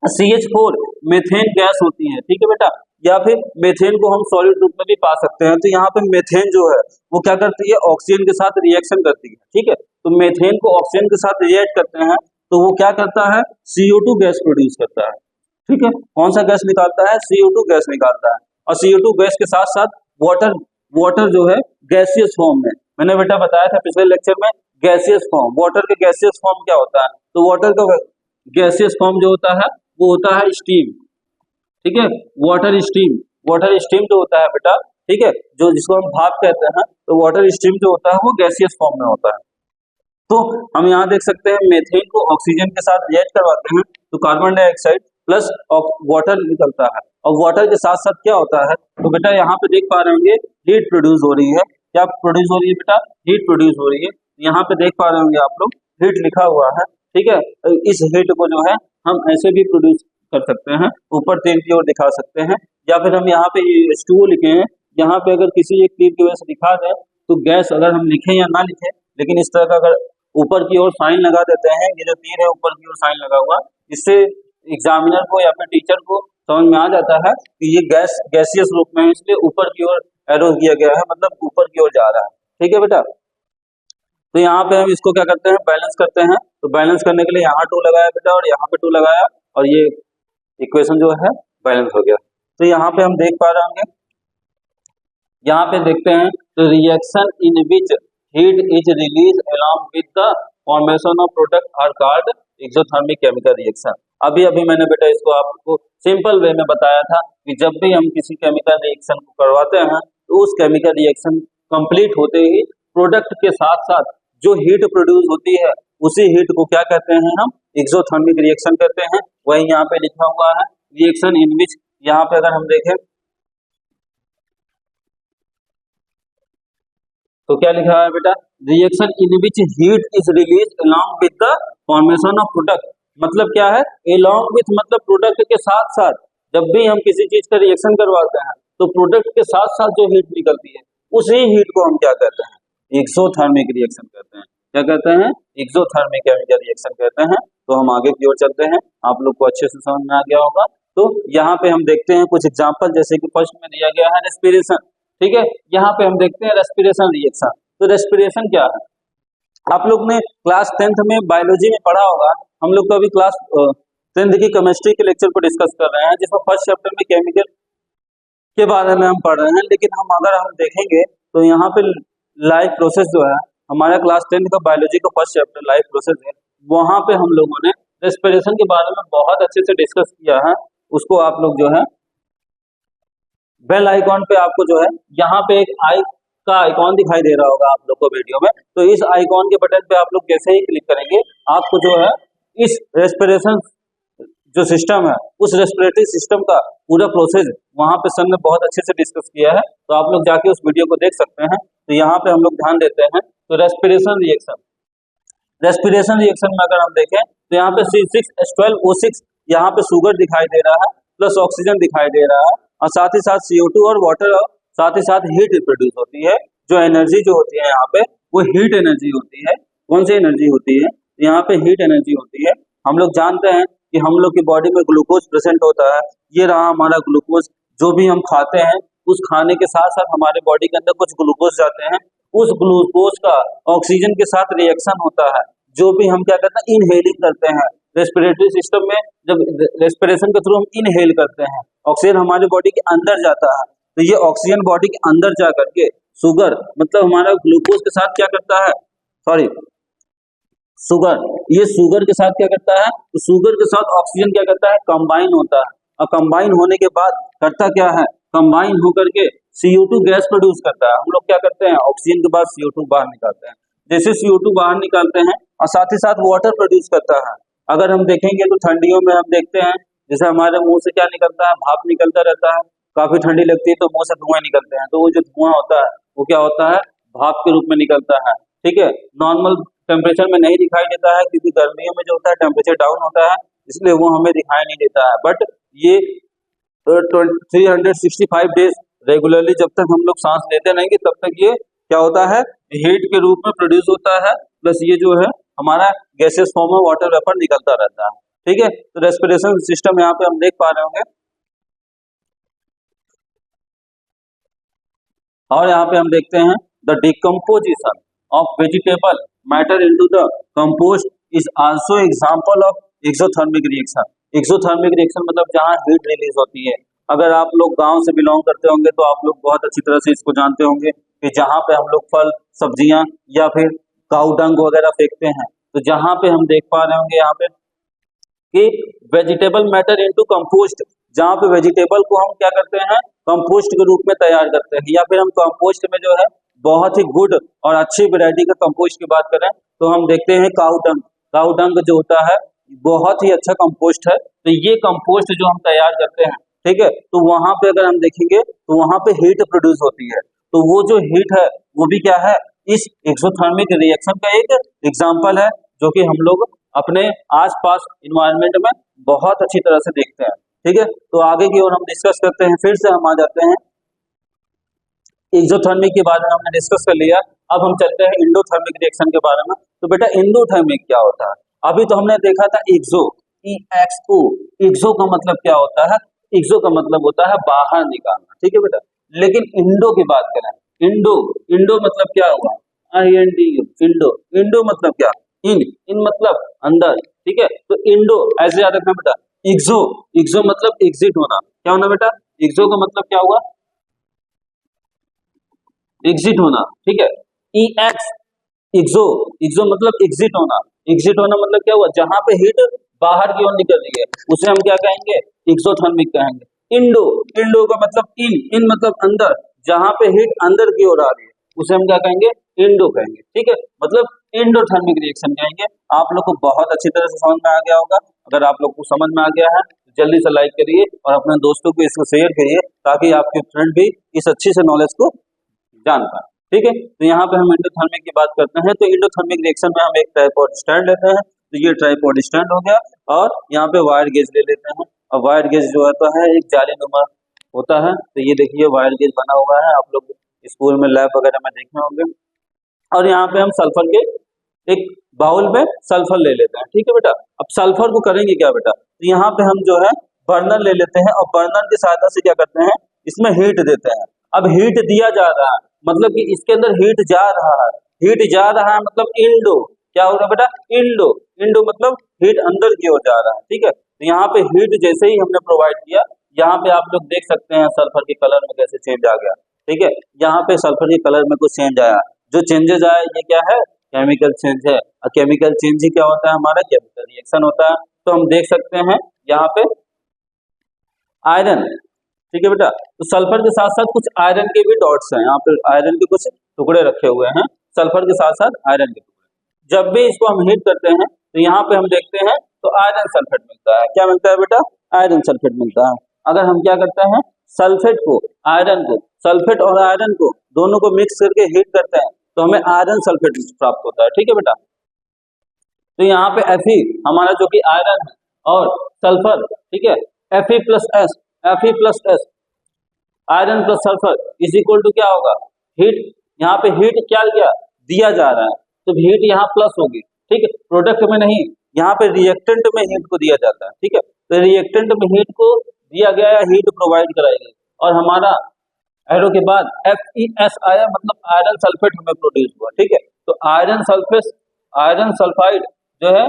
CH4 मेथेन गैस होती है, ठीक है बेटा, या फिर मेथेन को हम सॉलिड रूप में भी पा सकते हैं। तो यहाँ पे मेथेन जो है वो क्या करती है, ऑक्सीजन के साथ रिएक्शन करती है। ठीक है, तो मेथेन को ऑक्सीजन के साथ रिएक्ट करते हैं तो वो क्या करता है, CO2 गैस प्रोड्यूस करता है। ठीक है, कौन सा गैस निकालता है? CO2 गैस निकालता है। और CO2 गैस के साथ साथ वाटर वाटर जो है गैसियस फॉर्म में, मैंने बेटा बताया था पिछले लेक्चर में, गैसियस फॉर्म, वाटर के गैसियस फॉर्म क्या होता है? तो वाटर का गैसियस फॉर्म जो होता है वो होता है स्टीम। ठीक है, वाटर स्टीम, वाटर स्टीम जो होता है बेटा, ठीक है, जो जिसको हम भाप कहते हैं, तो वाटर स्टीम जो होता है वो गैसियस फॉर्म में होता है। तो हम यहाँ देख सकते हैं मेथेन को ऑक्सीजन के साथ रिएक्ट करवाते हैं तो कार्बन डाइऑक्साइड प्लस वाटर निकलता है, और वाटर के साथ साथ क्या होता है? तो बेटा यहाँ पे देख पा रहे होंगे हीट प्रोड्यूस हो रही है। क्या प्रोड्यूस हो रही है बेटा? हीट प्रोड्यूस हो रही है। यहाँ पे देख पा रहे होंगे आप लोग हीट लिखा हुआ है। ठीक है, इस हीट को जो है हम ऐसे भी प्रोड्यूस कर सकते हैं, ऊपर तीर की ओर दिखा सकते हैं, या फिर हम यहाँ पे H2O लिखे हैं, यहाँ पे अगर किसी एक तीर की वजह से दिखा दें तो गैस अगर हम लिखें या ना लिखें, लेकिन इस तरह का अगर ऊपर की ओर साइन लगा देते हैं, ये जो तीर है ऊपर की ओर साइन लगा हुआ, इससे एग्जामिनर को या फिर टीचर को समझ में आ जाता है कि ये गैस गैसियस रूप में है, इसलिए ऊपर की ओर एरो किया गया है, मतलब ऊपर की ओर जा रहा है। ठीक है बेटा, तो यहाँ पे हम इसको क्या करते हैं? बैलेंस करते हैं। तो बैलेंस करने के लिए यहाँ 2 लगाया बेटा और यहाँ पे 2 लगाया, और ये इक्वेशन जो है बैलेंस हो गया। तो यहाँ पे हम देख पा रहे होंगे, यहाँ पे देखते हैं तो reaction in which heat is release along with the formation of product are called exothermic chemical reaction. अभी अभी मैंने बेटा इसको आपको सिंपल वे में बताया था कि जब भी हम किसी केमिकल रिएक्शन को करवाते हैं तो उस केमिकल रिएक्शन कंप्लीट होते ही प्रोडक्ट के साथ साथ जो हीट प्रोड्यूस होती है उसी हीट को क्या कहते हैं? हम एक्सोथर्मिक रिएक्शन कहते हैं। वही यहाँ पे लिखा हुआ है रिएक्शन इन विच, यहाँ पे अगर हम देखें तो क्या लिखा है बेटा? Reaction in which heat is release along with the formation of product. मतलब क्या है? अलोंग विथ मतलब प्रोडक्ट के साथ साथ, जब भी हम किसी चीज का रिएक्शन करवाते हैं तो प्रोडक्ट के साथ साथ जो हीट निकलती है उसी हीट को हम क्या कहते हैं? एक्सोथर्मिक रिएक्शन कहते हैं। क्या कहते हैं? एक्सोथर्मिक केमिकल रिएक्शन कहते हैं। तो हम आगे की ओर चलते हैं, आप लोग को अच्छे से समझ में आ गया होगा। तो यहाँ पे हम देखते हैं कुछ एग्जाम्पल, जैसे कि फर्स्ट में दिया गया है रेस्पिरेशन। ठीक है, यहाँ पे हम देखते हैं रेस्पिरेशन रिएक्शन। तो रेस्पिरेशन क्या है? आप लोग ने क्लास 10th में बायोलॉजी में पढ़ा होगा। हम लोग तो अभी क्लास 10th की केमिस्ट्री के लेक्चर को डिस्कस कर रहे हैं, जिसमें फर्स्ट चैप्टर में केमिकल के बारे में हम पढ़ रहे हैं। लेकिन हम अगर हम देखेंगे तो यहाँ पे लाइफ प्रोसेस जो है, हमारा क्लास 10th का बायोलॉजी का फर्स्ट चैप्टर लाइफ प्रोसेस है, वहां पे हम लोगों ने रेस्पिरेशन के बारे में बहुत अच्छे से डिस्कस किया है। उसको आप लोग जो है बेल आइकॉन पे आपको जो है यहाँ पे एक आई का आइकॉन दिखाई दे रहा होगा आप लोग को वीडियो में, तो इस आइकॉन के बटन पे आप लोग जैसे ही क्लिक करेंगे आपको जो है इस रेस्पिरेशन जो सिस्टम है उस रेस्पिरेटरी सिस्टम का पूरा प्रोसेस वहां पे सर ने बहुत अच्छे से डिस्कस किया है, तो आप लोग जाके उस वीडियो को देख सकते हैं। तो यहाँ पे हम लोग ध्यान देते हैं तो रेस्पिरेशन रिएक्शन, रेस्पिरेशन रिएक्शन में अगर हम देखें तो यहाँ पे C6H12O6 यहाँ पे शुगर दिखाई दे रहा है, प्लस ऑक्सीजन दिखाई दे रहा है, और साथ ही साथ CO2 और वाटर, और साथ ही साथ हीट प्रोड्यूस होती है। जो एनर्जी जो होती है यहाँ पे वो हीट एनर्जी होती है। कौन सी एनर्जी होती है? यहाँ पे हीट एनर्जी होती है। हम लोग जानते हैं कि हम लोग की बॉडी में ग्लूकोज प्रेजेंट होता है। ये रहा हमारा ग्लूकोज, जो भी हम खाते हैं उस खाने के साथ साथ हमारे बॉडी के अंदर कुछ ग्लूकोज जाते हैं, उस ग्लूकोज का ऑक्सीजन के साथ रिएक्शन होता है, जो भी हम क्या करते हैं? इनहेलिंग करते हैं। रेस्पिरेटरी सिस्टम में जब रेस्पिरेशन के थ्रू हम इनहेल करते हैं, ऑक्सीजन हमारी बॉडी के अंदर जाता है, तो ये ऑक्सीजन बॉडी के अंदर जा करके शुगर मतलब हमारा ग्लूकोज के साथ क्या करता है? सॉरी शुगर, ये शुगर के साथ क्या करता है? तो शुगर के साथ ऑक्सीजन क्या करता है? कंबाइन होता है, और कंबाइन होने के बाद करता क्या है? कंबाइन होकर के CO2 गैस प्रोड्यूस करता है। हम लोग क्या करते हैं? ऑक्सीजन के बाद CO2 बाहर निकालते हैं। जैसे CO2 बाहर निकालते हैं और साथ ही साथ वाटर प्रोड्यूस करता है। अगर हम देखेंगे तो ठंडियों में हम देखते हैं जैसे हमारे मुंह से क्या निकलता है? भाप निकलता रहता है। काफी ठंडी लगती है तो मुंह से धुआं निकलते हैं, तो वो जो धुआं होता है वो क्या होता है? भाप के रूप में निकलता है। ठीक है, नॉर्मल टेम्परेचर में नहीं दिखाई देता है, क्योंकि गर्मियों में जो होता है टेम्परेचर डाउन होता है, इसलिए वो हमें दिखाई नहीं देता है। बट ये 365 डेज रेगुलरली जब तक हम लोग सांस लेते रहेंगे तब तक ये क्या होता है? हीट के रूप में प्रोड्यूस होता है, प्लस ये जो है हमारा गैसेस फॉर्म में वाटर वेपर निकलता रहता है। ठीक है, तो रेस्पिरेशन सिस्टम यहाँ पे हम देख पा रहे होंगे, और यहाँ पे हम देखते हैं the decomposition of vegetable matter into the compost is also example of exothermic reaction. Exothermic reaction मतलब जहाँ हीट रिलीज होती है। अगर आप लोग गांव से बिलोंग करते होंगे तो आप लोग बहुत अच्छी तरह से इसको जानते होंगे कि जहाँ पे हम लोग फल सब्जियां या फिर काऊ डंग वगैरह फेंकते हैं, तो जहाँ पे हम देख पा रहे होंगे यहाँ पे कि वेजिटेबल मैटर इनटू कंपोस्ट, जहाँ पे वेजिटेबल को हम क्या करते हैं कंपोस्ट के रूप में तैयार करते हैं, या फिर हम कंपोस्ट में जो है बहुत ही गुड और अच्छी वैरायटी का कंपोस्ट की बात करें तो हम देखते हैं काऊ डंग। काऊ डंग जो होता है बहुत ही अच्छा कंपोस्ट है। तो ये कंपोस्ट जो हम तैयार करते हैं, ठीक है, तो वहां पे अगर हम देखेंगे तो वहां पे हीट प्रोड्यूस होती है। तो वो जो हीट है वो भी क्या है, इस एक्सोथर्मिक रिएक्शन का एक एग्जाम्पल है, जो कि हम लोग अपने आसपास इन्वायरमेंट में बहुत अच्छी तरह से देखते हैं। ठीक है, तो आगे की ओर हम डिस्कस करते हैं। फिर से हम आ जाते हैं एक्सोथर्मिक के बारे में हमने डिस्कस कर लिया, अब हम चलते हैं इंडोथर्मिक रिएक्शन के बारे में। तो बेटा इंडोथर्मिक क्या होता है, अभी तो हमने देखा था एक्सो, EXO, एक्सो का मतलब क्या होता है, एक्सो का मतलब होता है बाहर निकालना, ठीक है बेटा। लेकिन इंडो की बात करें, इंडो, इंडो मतलब क्या हुआ, INDO, इंडो, इंडो मतलब क्या, इन मतलब अंदर, ठीक है। तो इंडो ऐसे याद रखना बेटा। एक्सो, एक्सो मतलब एग्जिट होना, क्या होना बेटा, एक्सो का मतलब क्या हुआ, एग्जिट होना, ठीक है। EX, एक्सो, एक्सो मतलब एग्जिट होना, एग्जिट होना मतलब क्या हुआ, जहां पे हीट बाहर की ओर निकल रही है उसे हम क्या कहेंगे, एक्सोथर्मिक कहेंगे। इंडो, इंडो का मतलब इन मतलब अंदर, जहां पे हीट अंदर की ओर आ रही है उसे हम क्या कहेंगे, इंडो कहेंगे, ठीक है। मतलब इंडोथर्मिक रिएक्शन कहेंगे। आप लोग को बहुत अच्छी तरह से समझ में आ गया होगा। अगर आप लोग को समझ में आ गया है तो जल्दी से लाइक करिए और अपने दोस्तों को इसको शेयर करिए, ताकि आपके फ्रेंड भी इस अच्छी से नॉलेज को जान पाए, ठीक है। तो यहाँ पे हम इंडोथर्मिक की बात करते हैं। तो इंडोथर्मिक रिएक्शन में हम एक ट्राइपॉड स्टैंड लेते हैं, तो ये ट्राइपॉड स्टैंड हो गया, और यहाँ पे वायर गेज ले लेते हैं। और वायर गेज जो होता है एक जालीनुमा होता है, तो ये देखिए वायर गेज बना हुआ है, आप लोग स्कूल में लैब वगैरह में देखे होंगे। और यहाँ पे हम सल्फर के एक बाउल में सल्फर ले लेते हैं, ठीक है बेटा। अब सल्फर को करेंगे क्या बेटा, तो यहाँ पे हम जो है बर्नर ले लेते हैं, और बर्नर की सहायता से क्या करते हैं, इसमें हीट देते हैं। अब हीट दिया जा रहा है मतलब कि इसके अंदर हीट जा रहा है, हीट जा रहा है मतलब इंडो, क्या होगा बेटा, इंडो, इंडो मतलब हीट अंदर की ओर जा रहा है, ठीक है। तो यहाँ पे हीट जैसे ही हमने प्रोवाइड किया, यहाँ पे आप लोग देख सकते हैं सल्फर के कलर में कैसे चेंज आ गया, ठीक है। यहाँ पे सल्फर के कलर में कुछ चेंज आया, जो चेंजेस आया ये क्या है, केमिकल चेंज है। और केमिकल चेंज ही क्या होता है, हमारा केमिकल रिएक्शन होता है। तो हम देख सकते हैं यहाँ पे आयरन, ठीक है बेटा। तो सल्फर के साथ साथ कुछ आयरन के भी डॉट्स हैं, यहाँ पे आयरन के कुछ टुकड़े रखे हुए हैं, सल्फर के साथ साथ आयरन के टुकड़े। जब भी इसको हम हीट करते हैं तो यहाँ पे हम देखते हैं तो आयरन सल्फेट मिलता है, क्या मिलता है बेटा, आयरन सल्फेट मिलता है। अगर हम क्या करते हैं सल्फेट को, आयरन को, सल्फेट और आयरन को दोनों को मिक्स करके हीट करते हैं तो हमें आयरन सल्फेट प्राप्त होता है, ठीक है बेटा। तो यहाँ पे Fe हमारा जो कि आयरन है और सल्फर, ठीक है, Fe plus S, Fe plus S, iron plus sulphur is equal to क्या होगा, हीट। यहाँ पे हीट क्या लिया, दिया जा रहा है, तो हीट यहाँ प्लस होगी, ठीक है। प्रोडक्ट में नहीं, यहाँ पे रिएक्टेंट में हीट को दिया जाता है, ठीक है। तो रिएक्टेंट में हीट को दिया गया है, हीट प्रोवाइड कराई गई, और हमारा एरो के बाद FeS आया, मतलब आयरन सल्फेट हमें प्रोड्यूस हुआ, ठीक है। तो आयरन सल्फेट, आयरन सल्फाइड जो है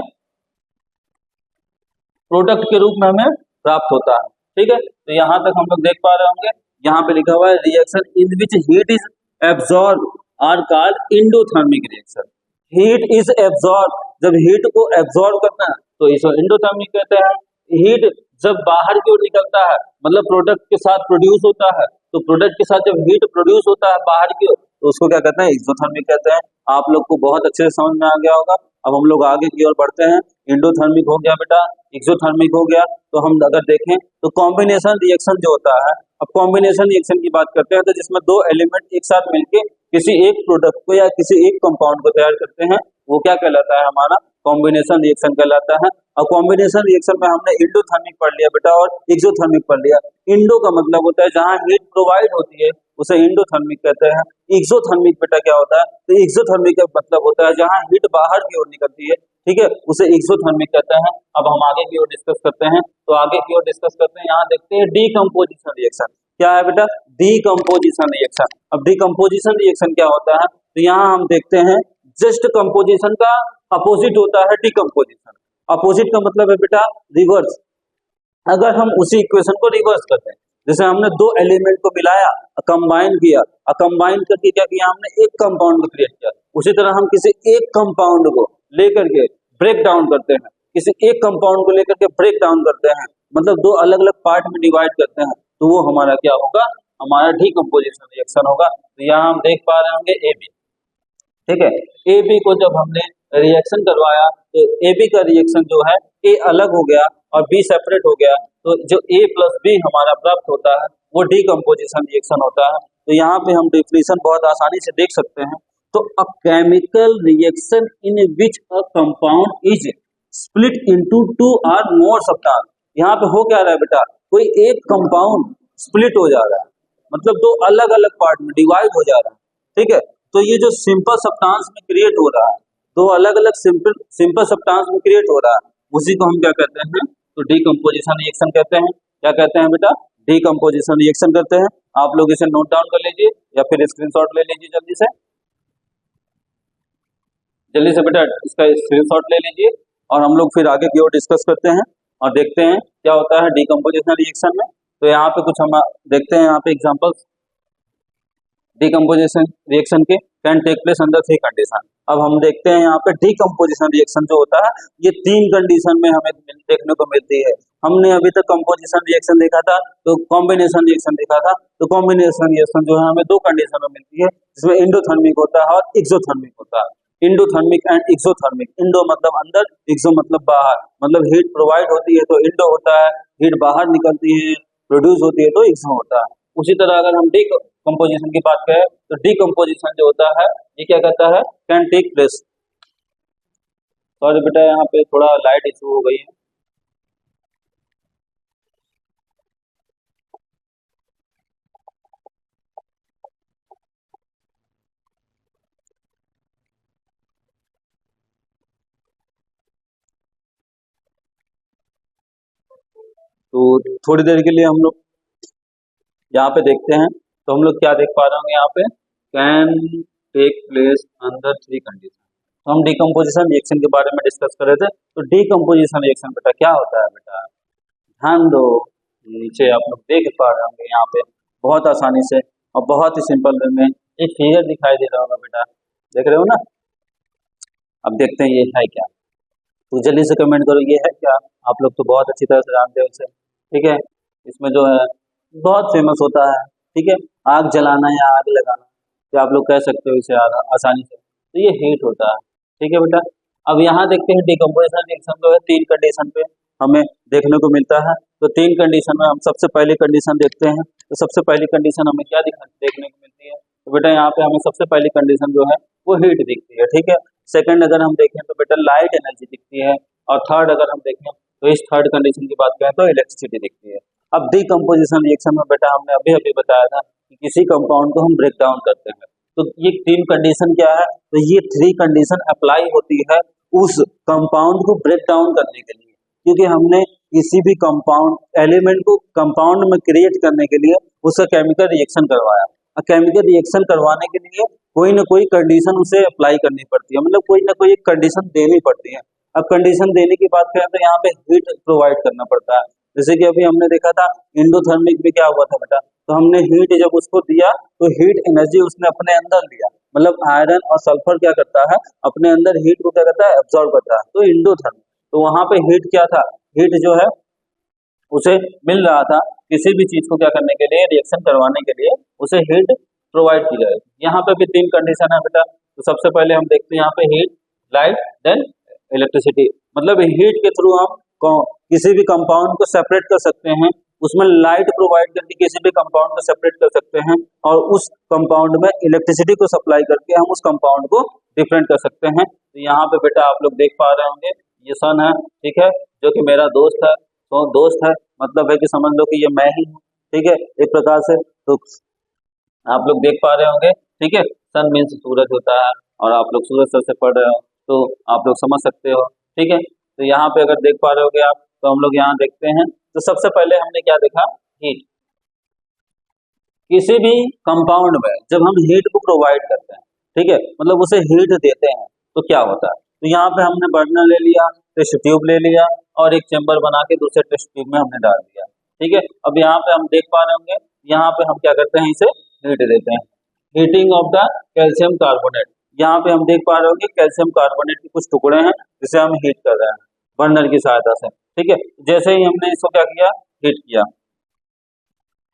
प्रोडक्ट के रूप में हमें प्राप्त होता है, ठीक है। तो यहाँ तक हम लोग देख पा रहे होंगे, यहाँ पे लिखा हुआ है reaction in which heat is absorb are called endothermic reaction. Heat is absorb, जब हीट को एब्जॉर्ब करना है तो इसको इंडोथर्मिक कहते हैं। हीट जब बाहर की ओर निकलता है मतलब प्रोडक्ट के साथ प्रोड्यूस होता है, तो प्रोडक्ट के साथ जब हीट प्रोड्यूस होता है बाहर की ओर तो उसको क्या कहते हैं, एक्सोथर्मिक कहते हैं। आप लोग को बहुत अच्छे से समझ में आ गया होगा। अब हम लोग आगे की ओर बढ़ते हैं। इंडोथर्मिक हो गया बेटा, एक्सोथर्मिक हो गया। तो हम अगर देखें तो कॉम्बिनेशन रिएक्शन जो होता है, अब कॉम्बिनेशन रिएक्शन की बात करते हैं तो जिसमें दो एलिमेंट एक साथ मिलके किसी एक प्रोडक्ट को या किसी एक कंपाउंड को तैयार करते हैं, वो क्या कहलाता है, हमारा कॉम्बिनेशन रिएक्शन कहलाता है। और कॉम्बिनेशन रिएक्शन में हमने इंडोथर्मिक पढ़ लिया बेटा और एक्सोथर्मिक पढ़ लिया। इंडो का मतलब होता है जहां हीट प्रोवाइड होती है उसे इंडोथर्मिक कहते हैं। एक्सोथर्मिक बेटा क्या होता है, तो एक्सोथर्मिक का मतलब होता है जहां हीट बाहर की ओर निकलती है, ठीक है, उसे एक्सोथर्मिक कहते हैं। अब हम आगे की ओर डिस्कस करते हैं, तो आगे की ओर डिस्कस करते हैं, यहाँ देखते हैं डीकम्पोजिशन रिएक्शन क्या है बेटा, डीकम्पोजिशन रिएक्शन। अब डीकम्पोजिशन रिएक्शन क्या होता है, तो यहाँ हम देखते हैं जस्ट कंपोजिशन का अपोजिट होता है डीकम्पोजिशन। अपोजिट का मतलब है बेटा रिवर्स, अगर हम उसी इक्वेशन को रिवर्स करते हैं, जैसे हमने दो एलिमेंट को मिलाया, कंबाइन किया, कंबाइन करके क्या किया हमने, एक कंपाउंड को क्रिएट किया, उसी तरह हम किसी एक कंपाउंड को लेकर के ब्रेक डाउन करते हैं, किसी एक कंपाउंड को लेकर के ब्रेक डाउन करते हैं, मतलब दो अलग अलग पार्ट में डिवाइड करते हैं, तो वो हमारा क्या होगा, हमारा डीकंपोजिशन रिएक्शन होगा। तो यहाँ हम देख पा रहे होंगे AB, ठीक है, ए बी को जब हमने रिएक्शन करवाया तो ए बी का रिएक्शन जो है, ए अलग हो गया और बी सेपरेट हो गया, तो जो ए प्लस बी हमारा प्राप्त होता है वो डीकंपोजिशन रिएक्शन होता है। तो यहाँ पे हम डिफिनेशन बहुत आसानी से देख सकते हैं। तो a chemical reaction in which a compound is split into two or more substance. यहाँ पे हो क्या रहा है बेटा, कोई एक कंपाउंड स्प्लिट हो जा रहा है, मतलब दो अलग अलग पार्ट में डिवाइड हो जा रहा है, ठीक है। तो ये जो सिंपल सब्सटेंस में क्रिएट हो रहा है, दो अलग अलग सिंपल सब्सटेंस में क्रिएट हो रहा है, उसी को हम क्या कहते हैं, तो डीकंपोजिशन रिएक्शन कहते हैं। क्या कहते हैं बेटा, डीकंपोजिशन रिएक्शन कहते हैं। आप लोग इसे नोट डाउन कर लीजिए या फिर स्क्रीनशॉट ले लीजिए, जल्दी से बेटा इसका स्क्रीनशॉट ले लीजिए, और हम लोग फिर आगे की ओर डिस्कस करते हैं और देखते हैं क्या होता है डीकंपोजिशन रिएक्शन में। तो यहाँ पे कुछ हम देखते हैं, यहाँ पे एग्जांपल्स डीकंपोजिशन रिएक्शन के can take place under three condition. अब हम देखते हैं यहाँ पे डीकंपोजिशन रिएक्शन जो होता है ये तीन कंडीशन में हमें देखने को मिलती है। हमने अभी तक कंपोजिशन रिएक्शन देखा था, तो कॉम्बिनेशन रिएक्शन देखा था, तो कॉम्बिनेशन रिएक्शन जो है हमें दो कंडीशन में मिलती है, जिसमें इंडोथर्मिक होता है और एक्सोथर्मिक होता है। इंडोथर्मिक एंड एक्सोथर्मिक, इंडो मतलब अंदर, एक्सो मतलब बाहर, मतलब हीट प्रोवाइड होती है तो इंडो होता है, हीट बाहर निकलती है प्रोड्यूस होती है तो एक्सो होता है। उसी तरह अगर हम डीकंपोजिशन की बात करें तो डीकंपोजिशन जो होता है ये क्या कहता है, कैन टेक प्लेस। सॉरी बेटा यहाँ पे थोड़ा लाइट इशू हो गई है। तो थोड़ी देर के लिए हम लोग यहाँ पे देखते हैं, तो हम लोग क्या देख पा रहे होंगे यहाँ पे, can take place under three condition. तो हम डीकंपोजिशन रिएक्शन के बारे में डिस्कस कर रहे थे। तो डीकंपोजिशन रिएक्शन बेटा क्या होता है, बेटा ध्यान दो, नीचे आप लोग देख पा रहे होंगे यहाँ पे बहुत आसानी से और बहुत ही सिंपल वे में एक फिगर दिखाई दे रहा होगा बेटा, देख रहे हो ना। अब देखते हैं ये है क्या, तो जल्दी से कमेंट करो ये है क्या। आप लोग तो बहुत अच्छी तरह से जानते हो इसे, ठीक है। इसमें जो है बहुत फेमस होता है, ठीक है, आग जलाना या आग लगाना, तो आप लोग कह सकते हो इसे आसानी से, तो ये हीट होता है, ठीक है बेटा। अब यहाँ देखते हैं डीकंपोजिशन रिएक्शन जो है तीन कंडीशन पे हमें देखने को मिलता है। तो तीन कंडीशन में हम सबसे पहली कंडीशन देखते हैं। तो सबसे पहली कंडीशन हमें क्या देखने को मिलती है, तो बेटा यहाँ पे हमें सबसे पहली कंडीशन जो है वो हीट दिखती है, ठीक है। सेकंड अगर हम देखें तो बेटा लाइट एनर्जी दिखती है, और थर्ड अगर हम देखें तो इस थर्ड कंडीशन की बात करें तो इलेक्ट्रिसिटी दिखती है। अब डीकंपोजिशन रिएक्शन में बेटा हमने अभी अभी बताया था कि किसी कंपाउंड को हम ब्रेक डाउन करते हैं, तो ये तीन कंडीशन क्या है, तो ये थ्री कंडीशन अप्लाई होती है उस कंपाउंड को ब्रेक डाउन करने के लिए, क्योंकि हमने किसी भी कंपाउंड एलिमेंट को कंपाउंड में क्रिएट करने के लिए उसका केमिकल रिएक्शन करवाया। केमिकल रिएक्शन करवाने के लिए कोई ना कोई कंडीशन उसे अप्लाई करनी पड़ती है, मतलब कोई ना कोई एक कंडीशन देनी पड़ती है। अब कंडीशन देने की बात करें तो यहाँ पे हीट प्रोवाइड करना पड़ता है। जैसे कि अभी हमने देखा था इंडोथर्मिक में क्या हुआ था बेटा, तो हमने हीट जब उसको दिया तो हीट एनर्जी उसने अपने अंदर लिया, मतलब आयरन और सल्फर क्या करता है अपने अंदर हीट को क्या करता है, एब्जॉर्ब करता है, तो इंडोथर्मिक। तो वहां पे हीट क्या था, हीट जो है उसे मिल रहा था किसी भी चीज को क्या करने के लिए, रिएक्शन करवाने के लिए उसे हीट प्रोवाइड की जाए। यहाँ पे भी तीन कंडीशन है बेटा। तो सबसे पहले हम देखते हैं यहाँ पे हीट, लाइट, देन इलेक्ट्रिसिटी। मतलब हीट के थ्रू हम किसी भी कंपाउंड को सेपरेट कर सकते हैं, उसमें लाइट प्रोवाइड करके किसी भी कंपाउंड को सेपरेट कर सकते हैं, और उस कंपाउंड में इलेक्ट्रिसिटी को सप्लाई करके हम उस कंपाउंड को डिफरेंट कर सकते हैं। तो यहाँ पे बेटा आप लोग देख पा रहे होंगे ये सन है, ठीक है, जो कि मेरा दोस्त है, तो दोस्त है मतलब है कि समझ लो कि ये मैं ही हूँ, ठीक है, एक प्रकार से। तो आप लोग देख पा रहे होंगे, ठीक है, सन मीन्स सूरज होता है, और आप लोग सूरज सर से पढ़ रहे हो तो आप लोग समझ सकते हो, ठीक है। तो यहाँ पे अगर देख पा रहे होगे आप, तो हम लोग यहाँ देखते हैं, तो सबसे पहले हमने क्या देखा, हीट। किसी भी कंपाउंड में जब हम हीट को प्रोवाइड करते हैं, ठीक है, मतलब उसे हीट देते हैं तो क्या होता है, तो यहाँ पे हमने बर्नर ले लिया, टेस्ट ट्यूब ले लिया और एक चैम्बर बना के दूसरे टेस्ट ट्यूब में हमने डाल दिया। ठीक है, अब यहाँ पे हम देख पा रहे होंगे, यहाँ पे हम क्या करते हैं, इसे हीट देते हैं, heating of the calcium carbonate. यहाँ पे हम देख पा रहे होंगे कैल्शियम कार्बोनेट के कुछ टुकड़े हैं जिसे हम हीट कर रहे हैं बर्नर की सहायता से। ठीक है, जैसे ही हमने इसको क्या किया, हीट किया,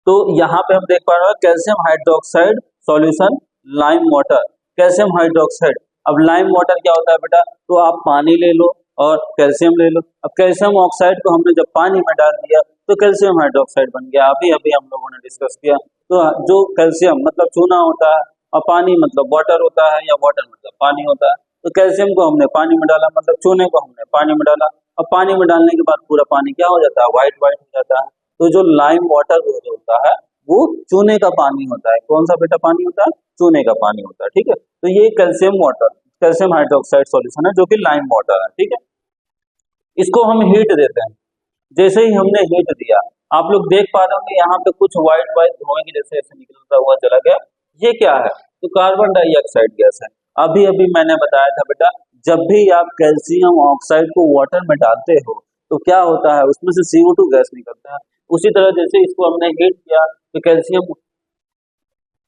तो यहाँ पे हम देख पा रहे हैं calcium hydroxide solution lime water, calcium hydroxide. अब लाइम वाटर क्या होता है बेटा, तो आप पानी ले लो और कैल्शियम ले लो। अब कैल्शियम ऑक्साइड को हमने जब पानी में डाल दिया तो कैल्शियम हाइड्रोक्साइड बन गया। अभी अभी हम लोगों ने डिस्कस किया। तो जो कैल्शियम मतलब चूना होता है और पानी मतलब वाटर होता है, या वाटर मतलब पानी होता है, तो कैल्शियम को हमने पानी में डाला, मतलब चूने को हमने पानी में डाला। अब पानी में डालने के बाद पूरा पानी क्या हो जाता है, व्हाइट व्हाइट हो जाता है। तो जो लाइम वाटर होता है वो चूने का पानी होता है। कौन सा बेटा पानी होता है, चूने का पानी होता है। ठीक है, तो ये calcium water, calcium hydroxide solution है जो कि लाइम वाटर है। ठीक है, इसको हम हीट देते हैं। जैसे ही हमने हीट दिया, आप लोग देख पा रहे होंगे यहाँ पे कुछ व्हाइट व्हाइट धुआं की जैसे ऐसे निकलता हुआ चला गया। ये क्या है, तो कार्बन डाइऑक्साइड गैस है। अभी अभी मैंने बताया था बेटा, जब भी आप कैल्शियम ऑक्साइड को वाटर में डालते हो तो क्या होता है, उसमें से CO2 गैस निकलता है। उसी तरह जैसे इसको हमने हीट किया तो कैल्शियम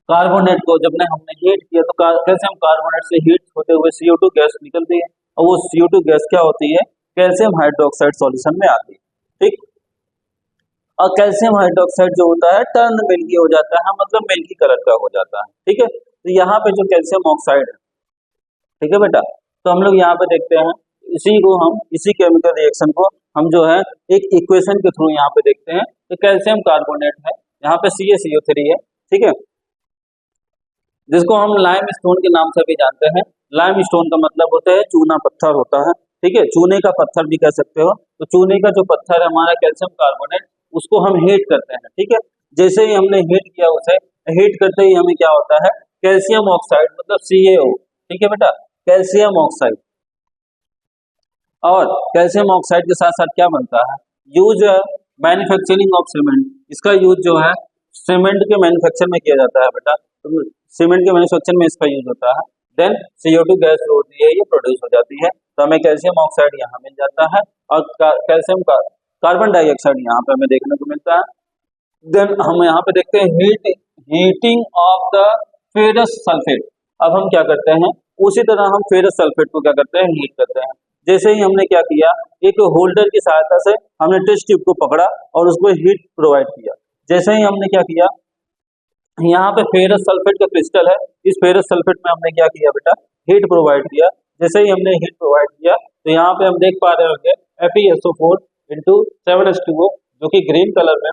कार्बोनेट को जब हमने हीट किया तो कैल्शियम कार्बोनेट से हीट होते हुए CO2 गैस निकलती है, और वो CO2 गैस क्या होती है, कैल्शियम हाइड्रोक्साइड सॉल्यूशन में आती है। ठीक, और कैल्शियम हाइड्रोक्साइड जो होता है टर्न मिल्की हो जाता है, मतलब मिल्की कलर का हो जाता है। ठीक है, तो यहाँ पे जो कैल्शियम ऑक्साइड है, ठीक है बेटा, तो हम लोग यहाँ पे देखते हैं, इसी को हम इसी केमिकल रिएक्शन को हम जो है एक इक्वेशन के थ्रू यहाँ पे देखते हैं। तो कैल्शियम कार्बोनेट है, यहाँ पे CaCO3 है। ठीक है, जिसको हम लाइम स्टोन के नाम से भी जानते हैं। लाइम स्टोन का मतलब होता है चूना पत्थर होता है। ठीक है, चूने का पत्थर भी कह सकते हो। तो चूने का जो पत्थर है हमारा कैल्शियम कार्बोनेट, उसको हम हीट करते हैं। ठीक है, जैसे ही हमने हीट किया, उसे हीट करते ही हमें क्या होता है, कैल्शियम ऑक्साइड मतलब CaO। ठीक है बेटा, कैल्शियम ऑक्साइड, और कैल्शियम ऑक्साइड के साथ साथ क्या बनता है, यूज मैन्युफैक्चरिंग ऑफ सीमेंट। इसका यूज जो है सीमेंट के मैन्युफैक्चर में किया जाता है बेटा, तो सीमेंट के मैन्युफैक्चर में इसका यूज होता है। देन CO2 गैस जो होती है ये प्रोड्यूस हो जाती है, तो हमें कैल्शियम ऑक्साइड यहाँ मिल जाता है, और कैल्शियम का कार्बन डाइऑक्साइड यहाँ पे हमें देखने को मिलता है। देन हम यहाँ पे देखते हैं heating of the ferrous sulphate. अब हम क्या करते हैं, उसी तरह हम फेरस सल्फेट को क्या करते हैं, हीट करते हैं। जैसे ही हमने क्या किया, एक होल्डर की सहायता से हमने टेस्ट ट्यूब को पकड़ा और उसको हीट प्रोवाइड किया। जैसे ही हमने क्या किया, यहाँ पे फेरस सल्फेट का क्रिस्टल है, इस फेरस सल्फेट में हमने क्या किया बेटा, हीट प्रोवाइड किया। जैसे ही हमने हीट प्रोवाइड किया तो यहाँ पे हम देख पा रहे होंगे FeSO4 into 7H2O जो कि ग्रीन कलर में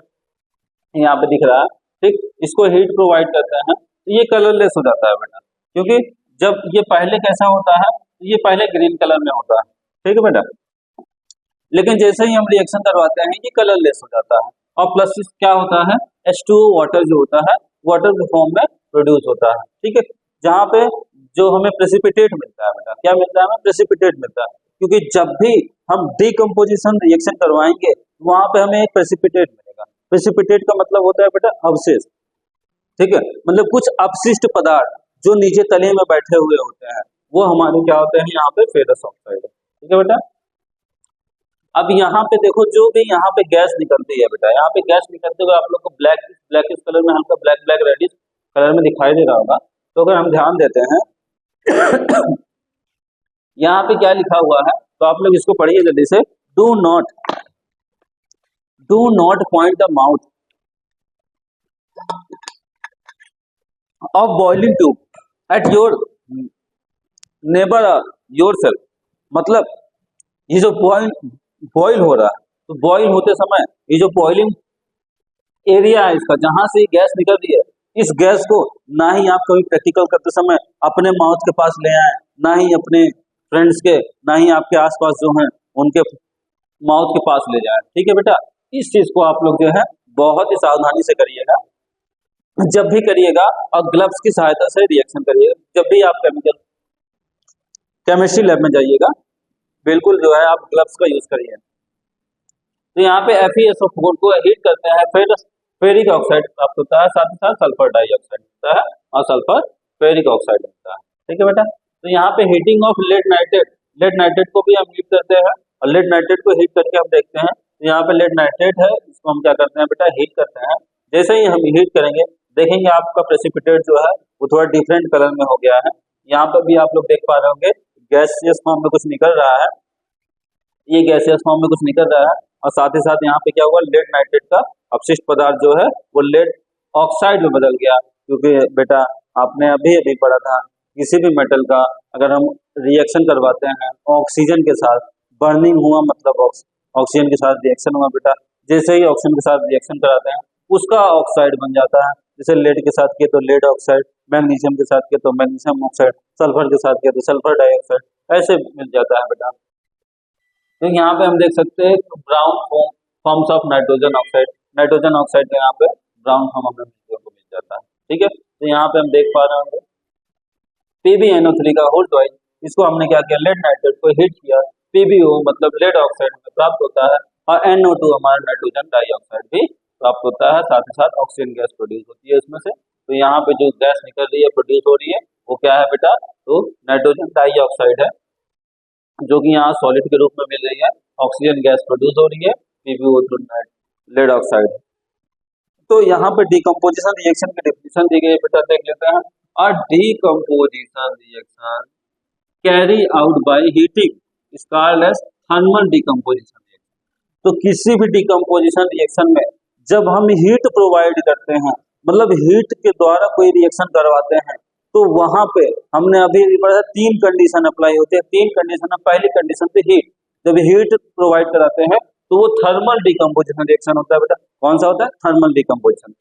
यहाँ पे दिख रहा है। ठीक, इसको हीट प्रोवाइड करते हैं तो ये कलरलेस हो जाता है बेटा, क्योंकि जब ये पहले कैसा होता है, तो ये पहले ग्रीन कलर में होता है। ठीक है बेटा, लेकिन जैसे ही हम रिएक्शन करवाते हैं ये कलरलेस हो जाता है, और प्लस क्या होता है, H2O वाटर जो होता है वाटर के फॉर्म में प्रोड्यूस होता है। ठीक है, जहाँ पे जो हमें प्रेसिपिटेट मिलता है बेटा, क्या मिलता है हमें, प्रेसिपिटेट मिलता है, क्योंकि जब भी हम डिकम्पोजिशन रिएक्शन करवाएंगे वहां पे हमें एक प्रेसिपिटेट मिलेगा। प्रेसिपिटेट का मतलब होता है बेटा अवशेष। ठीक है, मतलब कुछ अपशिष्ट पदार्थ जो नीचे तले में बैठे हुए होते हैं, वो हमारे क्या होते हैं, यहाँ पे फेरस ऑक्साइड। ठीक है बेटा, अब यहाँ पे देखो, जो भी यहाँ पे गैस निकलती है बेटा, यहाँ पे गैस निकलते हुए आप लोग को ब्लैकिश कलर में, हल्का ब्लैक ब्लैक रेडिश कलर में दिखाई दे रहा होगा। तो अगर हम ध्यान देते हैं यहाँ पे क्या लिखा हुआ है, तो आप लोग इसको पढ़िए जल्दी से। Do not point the mouth of boiling tube at your neighbour yourself. मतलब ये जो बॉइल हो रहा है, तो बॉइल होते समय ये जो बॉइलिंग एरिया है इसका, जहां से गैस निकल रही है, इस गैस को ना ही आप कभी प्रैक्टिकल करते समय अपने माउथ के पास ले आए, ना ही अपने फ्रेंड्स के, ना ही आपके आसपास जो हैं उनके माउथ के पास ले जाए। ठीक है बेटा, इस चीज को आप लोग जो है बहुत ही सावधानी से करिएगा जब भी करिएगा, और ग्लव्स की सहायता से रिएक्शन करिएगा। जब भी आप केमिस्ट्री लैब में जाइएगा, बिल्कुल जो है आप ग्लव्स का यूज करिए। तो यहाँ पे FeSO4 को हीट करते हैं, फिर फेरिक ऑक्साइड प्राप्त होता है, साथ ही साथ सल्फर डाइऑक्साइड होता है और सल्फर फेरिक ऑक्साइड होता है। ठीक है बेटा, तो यहाँ पे heating of lead nitrate lead nitrate को भी हम हीट करते हैं और लेड नाइट्रेट को हीट करके हम देखते हैं। तो यहाँ पे लेड नाइट्रेट है, इसको हम क्या करते हैं बेटा, हीट करते हैं। जैसे ही हम हीट करेंगे देखेंगे आपका प्रेसिपिटेट जो है वो थोड़ा डिफरेंट कलर में हो गया है। यहाँ पर भी आप लोग देख पा रहे होंगे गैसियस फॉर्म में कुछ निकल रहा है, ये गैसियस फॉर्म में कुछ निकल रहा है। और साथ ही साथ यहाँ पे क्या हुआ, लेड नाइट्रेट का अपशिष्ट पदार्थ जो है वो लेड ऑक्साइड में बदल गया। क्योंकि बेटा आपने अभी अभी पढ़ा था किसी भी मेटल का अगर हम रिएक्शन करवाते हैं ऑक्सीजन के साथ, बर्निंग हुआ मतलब ऑक्सीजन के साथ रिएक्शन हुआ बेटा, जैसे ही ऑक्सीजन के साथ रिएक्शन कराते हैं उसका ऑक्साइड बन जाता है। जैसे लेड के साथ किए तो लेड ऑक्साइड, मैग्नीशियम के साथ किए तो मैग्नीशियम ऑक्साइड, सल्फर के साथ किए तो सल्फर डाइऑक्साइड, ऐसे मिल जाता है बेटा। तो यहाँ पे हम देख सकते हैं brown forms of nitrogen oxide, nitrogen oxide का यहाँ पे ब्राउन फॉर्म हमें मिल जाता है। ठीक है, तो यहाँ पे हम देख पा रहे होंगे PbNO3 का होल ट्वाइस, इसको हमने क्या किया, लेड नाइट्रेट को हीट किया, PbO मतलब लेड ऑक्साइड में प्राप्त होता है और NO2 हमारा नाइट्रोजन डाइऑक्साइड भी प्राप्त होता है। साथ ही साथ ऑक्सीजन गैस प्रोड्यूस होती है इसमें से। तो यहाँ पे जो गैस निकल रही है प्रोड्यूस हो रही है वो क्या है बेटा, तो नाइट्रोजन डाइऑक्साइड है, जो कि यहाँ सॉलिड के रूप में मिल रही है। ऑक्सीजन गैस प्रोड्यूस हो रही है, PbO2 लेड ऑक्साइड। तो यहाँ पे डिकम्पोजिशन रिएक्शन की डेफिनेशन दी गई है बेटा, देख लेते हैं। A decomposition reaction carry out by heating is called as thermal decomposition reaction। तो किसी भी डिकम्पोजिशन रिएक्शन में जब हम हीट प्रोवाइड करते हैं, मतलब हीट के द्वारा कोई रिएक्शन करवाते हैं, तो वहां पे हमने अभी पढ़ा था 3 कंडीशन अप्लाई होते हैं। 3 कंडीशन है। पहली कंडीशन पे हीट, जब हीट प्रोवाइड कराते हैं तो वो थर्मल डिकम्पोजिशन रिएक्शन होता है बेटा। कौन सा होता है, थर्मल डिकम्पोजिशन।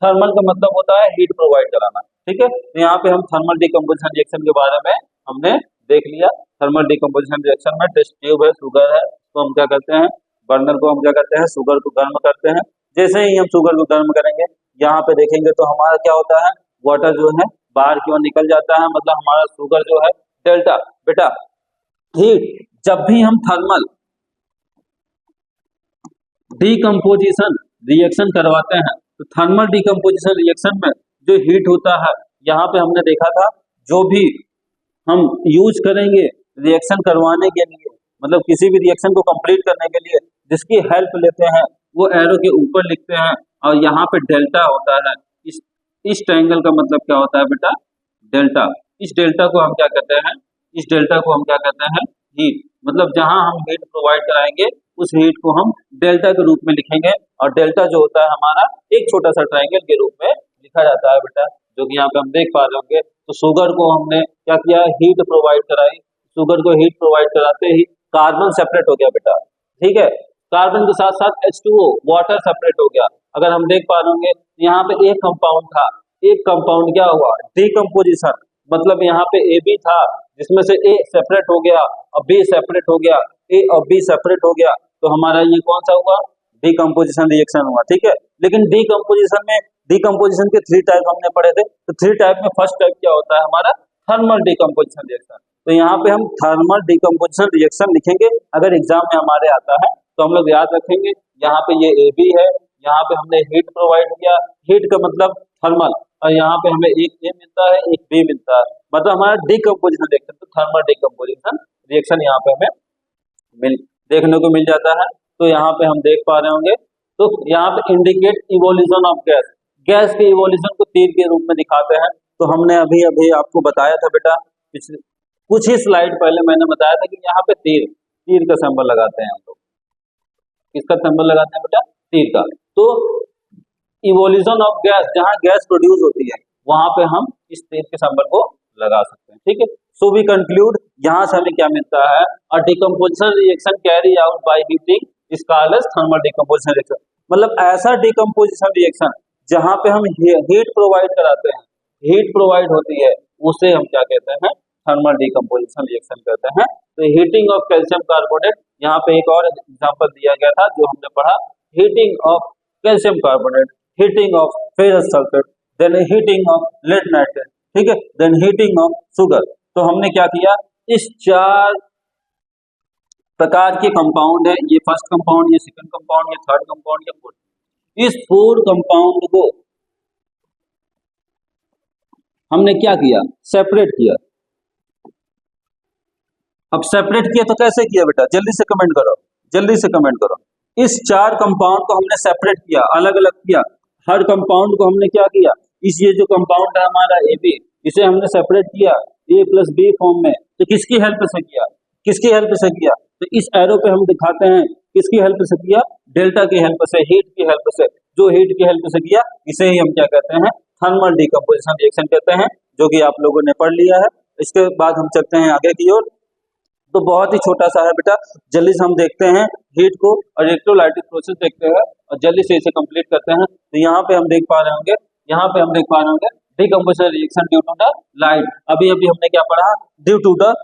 थर्मल का मतलब होता है हीट प्रोवाइड कराना। ठीक है, तो यहाँ पे हम थर्मल डिकम्पोजिशन रिएक्शन के बारे में हमने देख लिया। थर्मल डिकम्पोजिशन रिएक्शन में टेस्ट ट्यूब है, शुगर है, तो हम क्या करते हैं, बर्नर को हम क्या करते हैं, शुगर को गर्म करते हैं। जैसे ही हम शुगर को गर्म करेंगे यहाँ पे देखेंगे तो हमारा क्या होता है, वाटर जो है बाहर की ओर निकल जाता है, मतलब हमारा शुगर जो है डेल्टा। बेटा हीट, जब भी हम थर्मल डिकम्पोजिशन रिएक्शन करवाते हैं तो थर्मल डिकम्पोजिशन रिएक्शन में जो हीट होता है, यहाँ पे हमने देखा था जो भी हम यूज करेंगे रिएक्शन करवाने के लिए, मतलब किसी भी रिएक्शन को कंप्लीट करने के लिए जिसकी हेल्प लेते हैं वो एरो के ऊपर लिखते हैं और यहाँ पे डेल्टा होता है। इस ट्रायंगल का मतलब क्या होता है बेटा, डेल्टा। इस डेल्टा को हम क्या कहते हैं, इस डेल्टा को हम क्या कहते हैं, हीट। मतलब जहां हम हीट प्रोवाइड कराएंगे उस हीट को हम डेल्टा के रूप में लिखेंगे और डेल्टा जो होता है हमारा एक छोटा सा ट्रायंगल के रूप में लिखा जाता है बेटा, जो कि यहाँ पे हम देख पा रहे होंगे। तो शुगर को हमने क्या किया, हीट प्रोवाइड कराई। शुगर को हीट प्रोवाइड कराते ही कार्बन सेपरेट हो गया बेटा। ठीक है, कार्बन के साथ साथ H2O वाटर सेपरेट हो गया। अगर हम देख पा रहे होंगे यहाँ पे एक कंपाउंड था, एक कंपाउंड क्या हुआ, डिकम्पोजिशन, मतलब यहाँ पे AB था जिसमें से A सेपरेट हो गया और B सेपरेट हो गया, A और B सेपरेट हो गया, तो हमारा ये कौन सा हुआ, डिकम्पोजिशन रिएक्शन हुआ। ठीक है, लेकिन डिकम्पोजिशन के 3 टाइप हमने पढ़े थे। तो 3 टाइप में फर्स्ट टाइप क्या होता है हमारा, थर्मल डिकम्पोजिशन रिएक्शन। तो यहाँ पे हम थर्मल डिकम्पोजिशन रिएक्शन लिखेंगे। अगर एग्जाम में हमारे आता है तो हम लोग याद रखेंगे, यहाँ पे ये AB है, यहाँ पे हमने हीट प्रोवाइड किया, हीट का मतलब थर्मल, और यहाँ पे हमें एक A मिलता है, एक B मिलता है, मतलब हमारा डिकम्पोजिशन रिएक्शन। तो थर्मल डिकम्पोजिशन रिएक्शन यहाँ पे हमें देखने को मिल जाता है। तो यहाँ पे हम देख पा रहे होंगे, तो यहाँ पे indicate evolution of gas, gas के इवोल्यूशन को तीर के रूप में दिखाते हैं। तो हमने अभी अभी आपको बताया था बेटा, पिछले कुछ ही स्लाइड पहले मैंने बताया था कि यहाँ पे तीर का सिंबल लगाते हैं हम लोग। किसका सिंबल लगाते हैं बेटा, तीर का। तो इवोल्यूशन ऑफ गैस, जहां गैस प्रोड्यूस होती है वहां पे हम इस तीर के सिंबल को लगा सकते हैं। ठीक है, सो वी कंक्लूड, यहाँ से हमें क्या मिलता है, और decomposition reaction carry out by heating is called as thermal decomposition reaction. मतलब ऐसा डिकम्पोजिशन रिएक्शन जहां पे हम हीट प्रोवाइड कराते हैं, हीट प्रोवाइड होती है, उसे हम क्या कहते हैं, थर्मल डिकम्पोजिशन रिएक्शन कहते हैं। तो हीटिंग ऑफ कैल्शियम कार्बोनेट, यहाँ पे एक और एग्जांपल दिया गया था जो हमने पढ़ा, heating of calcium carbonate, heating of ferrous sulphate, then heating of lead nitrate, ठीक है, देन हीटिंग ऑफ शुगर। तो हमने क्या किया, इस 4 प्रकार के कंपाउंड है, ये फर्स्ट कंपाउंड, ये सेकंड कंपाउंड, ये थर्ड कंपाउंड, ये फोर्थ, इस 4 कंपाउंड को हमने क्या किया, सेपरेट किया। अब सेपरेट किया तो कैसे किया बेटा, जल्दी से कमेंट करो, जल्दी से कमेंट करो। इस चार कंपाउंड को हमने सेपरेट किया, अलग अलग किया। हर कंपाउंड को हमने क्या किया, इस ये जो कंपाउंड है हमारा ए बी, इसे हमने सेपरेट किया ए प्लस बी फॉर्म में। तो किसकी हेल्प से किया, किसकी हेल्प से किया, तो इस एरो पे हम दिखाते हैं किसकी हेल्प से किया, डेल्टा की हेल्प से, हीट की हेल्प से। जो हीट की हेल्प से किया इसे ही हम क्या कहते हैं, थर्मल डिकम्पोजिशन रिएक्शन कहते हैं, जो कि आप लोगों ने पढ़ लिया है। इसके बाद हम चलते हैं आगे की ओर। तो बहुत ही छोटा सा है बेटा, जल्दी से हम देखते हैं हीट को और इलेक्ट्रोलाइटिक प्रोसेस देखते हैं और जल्दी से इसे कंप्लीट करते हैं। तो यहाँ पे हम देख पा रहे होंगे, यहाँ पे हम देख पा रहे होंगे decomposition reaction due to the light. अभी अभी हमने क्या पढ़ा, ड्यू टू द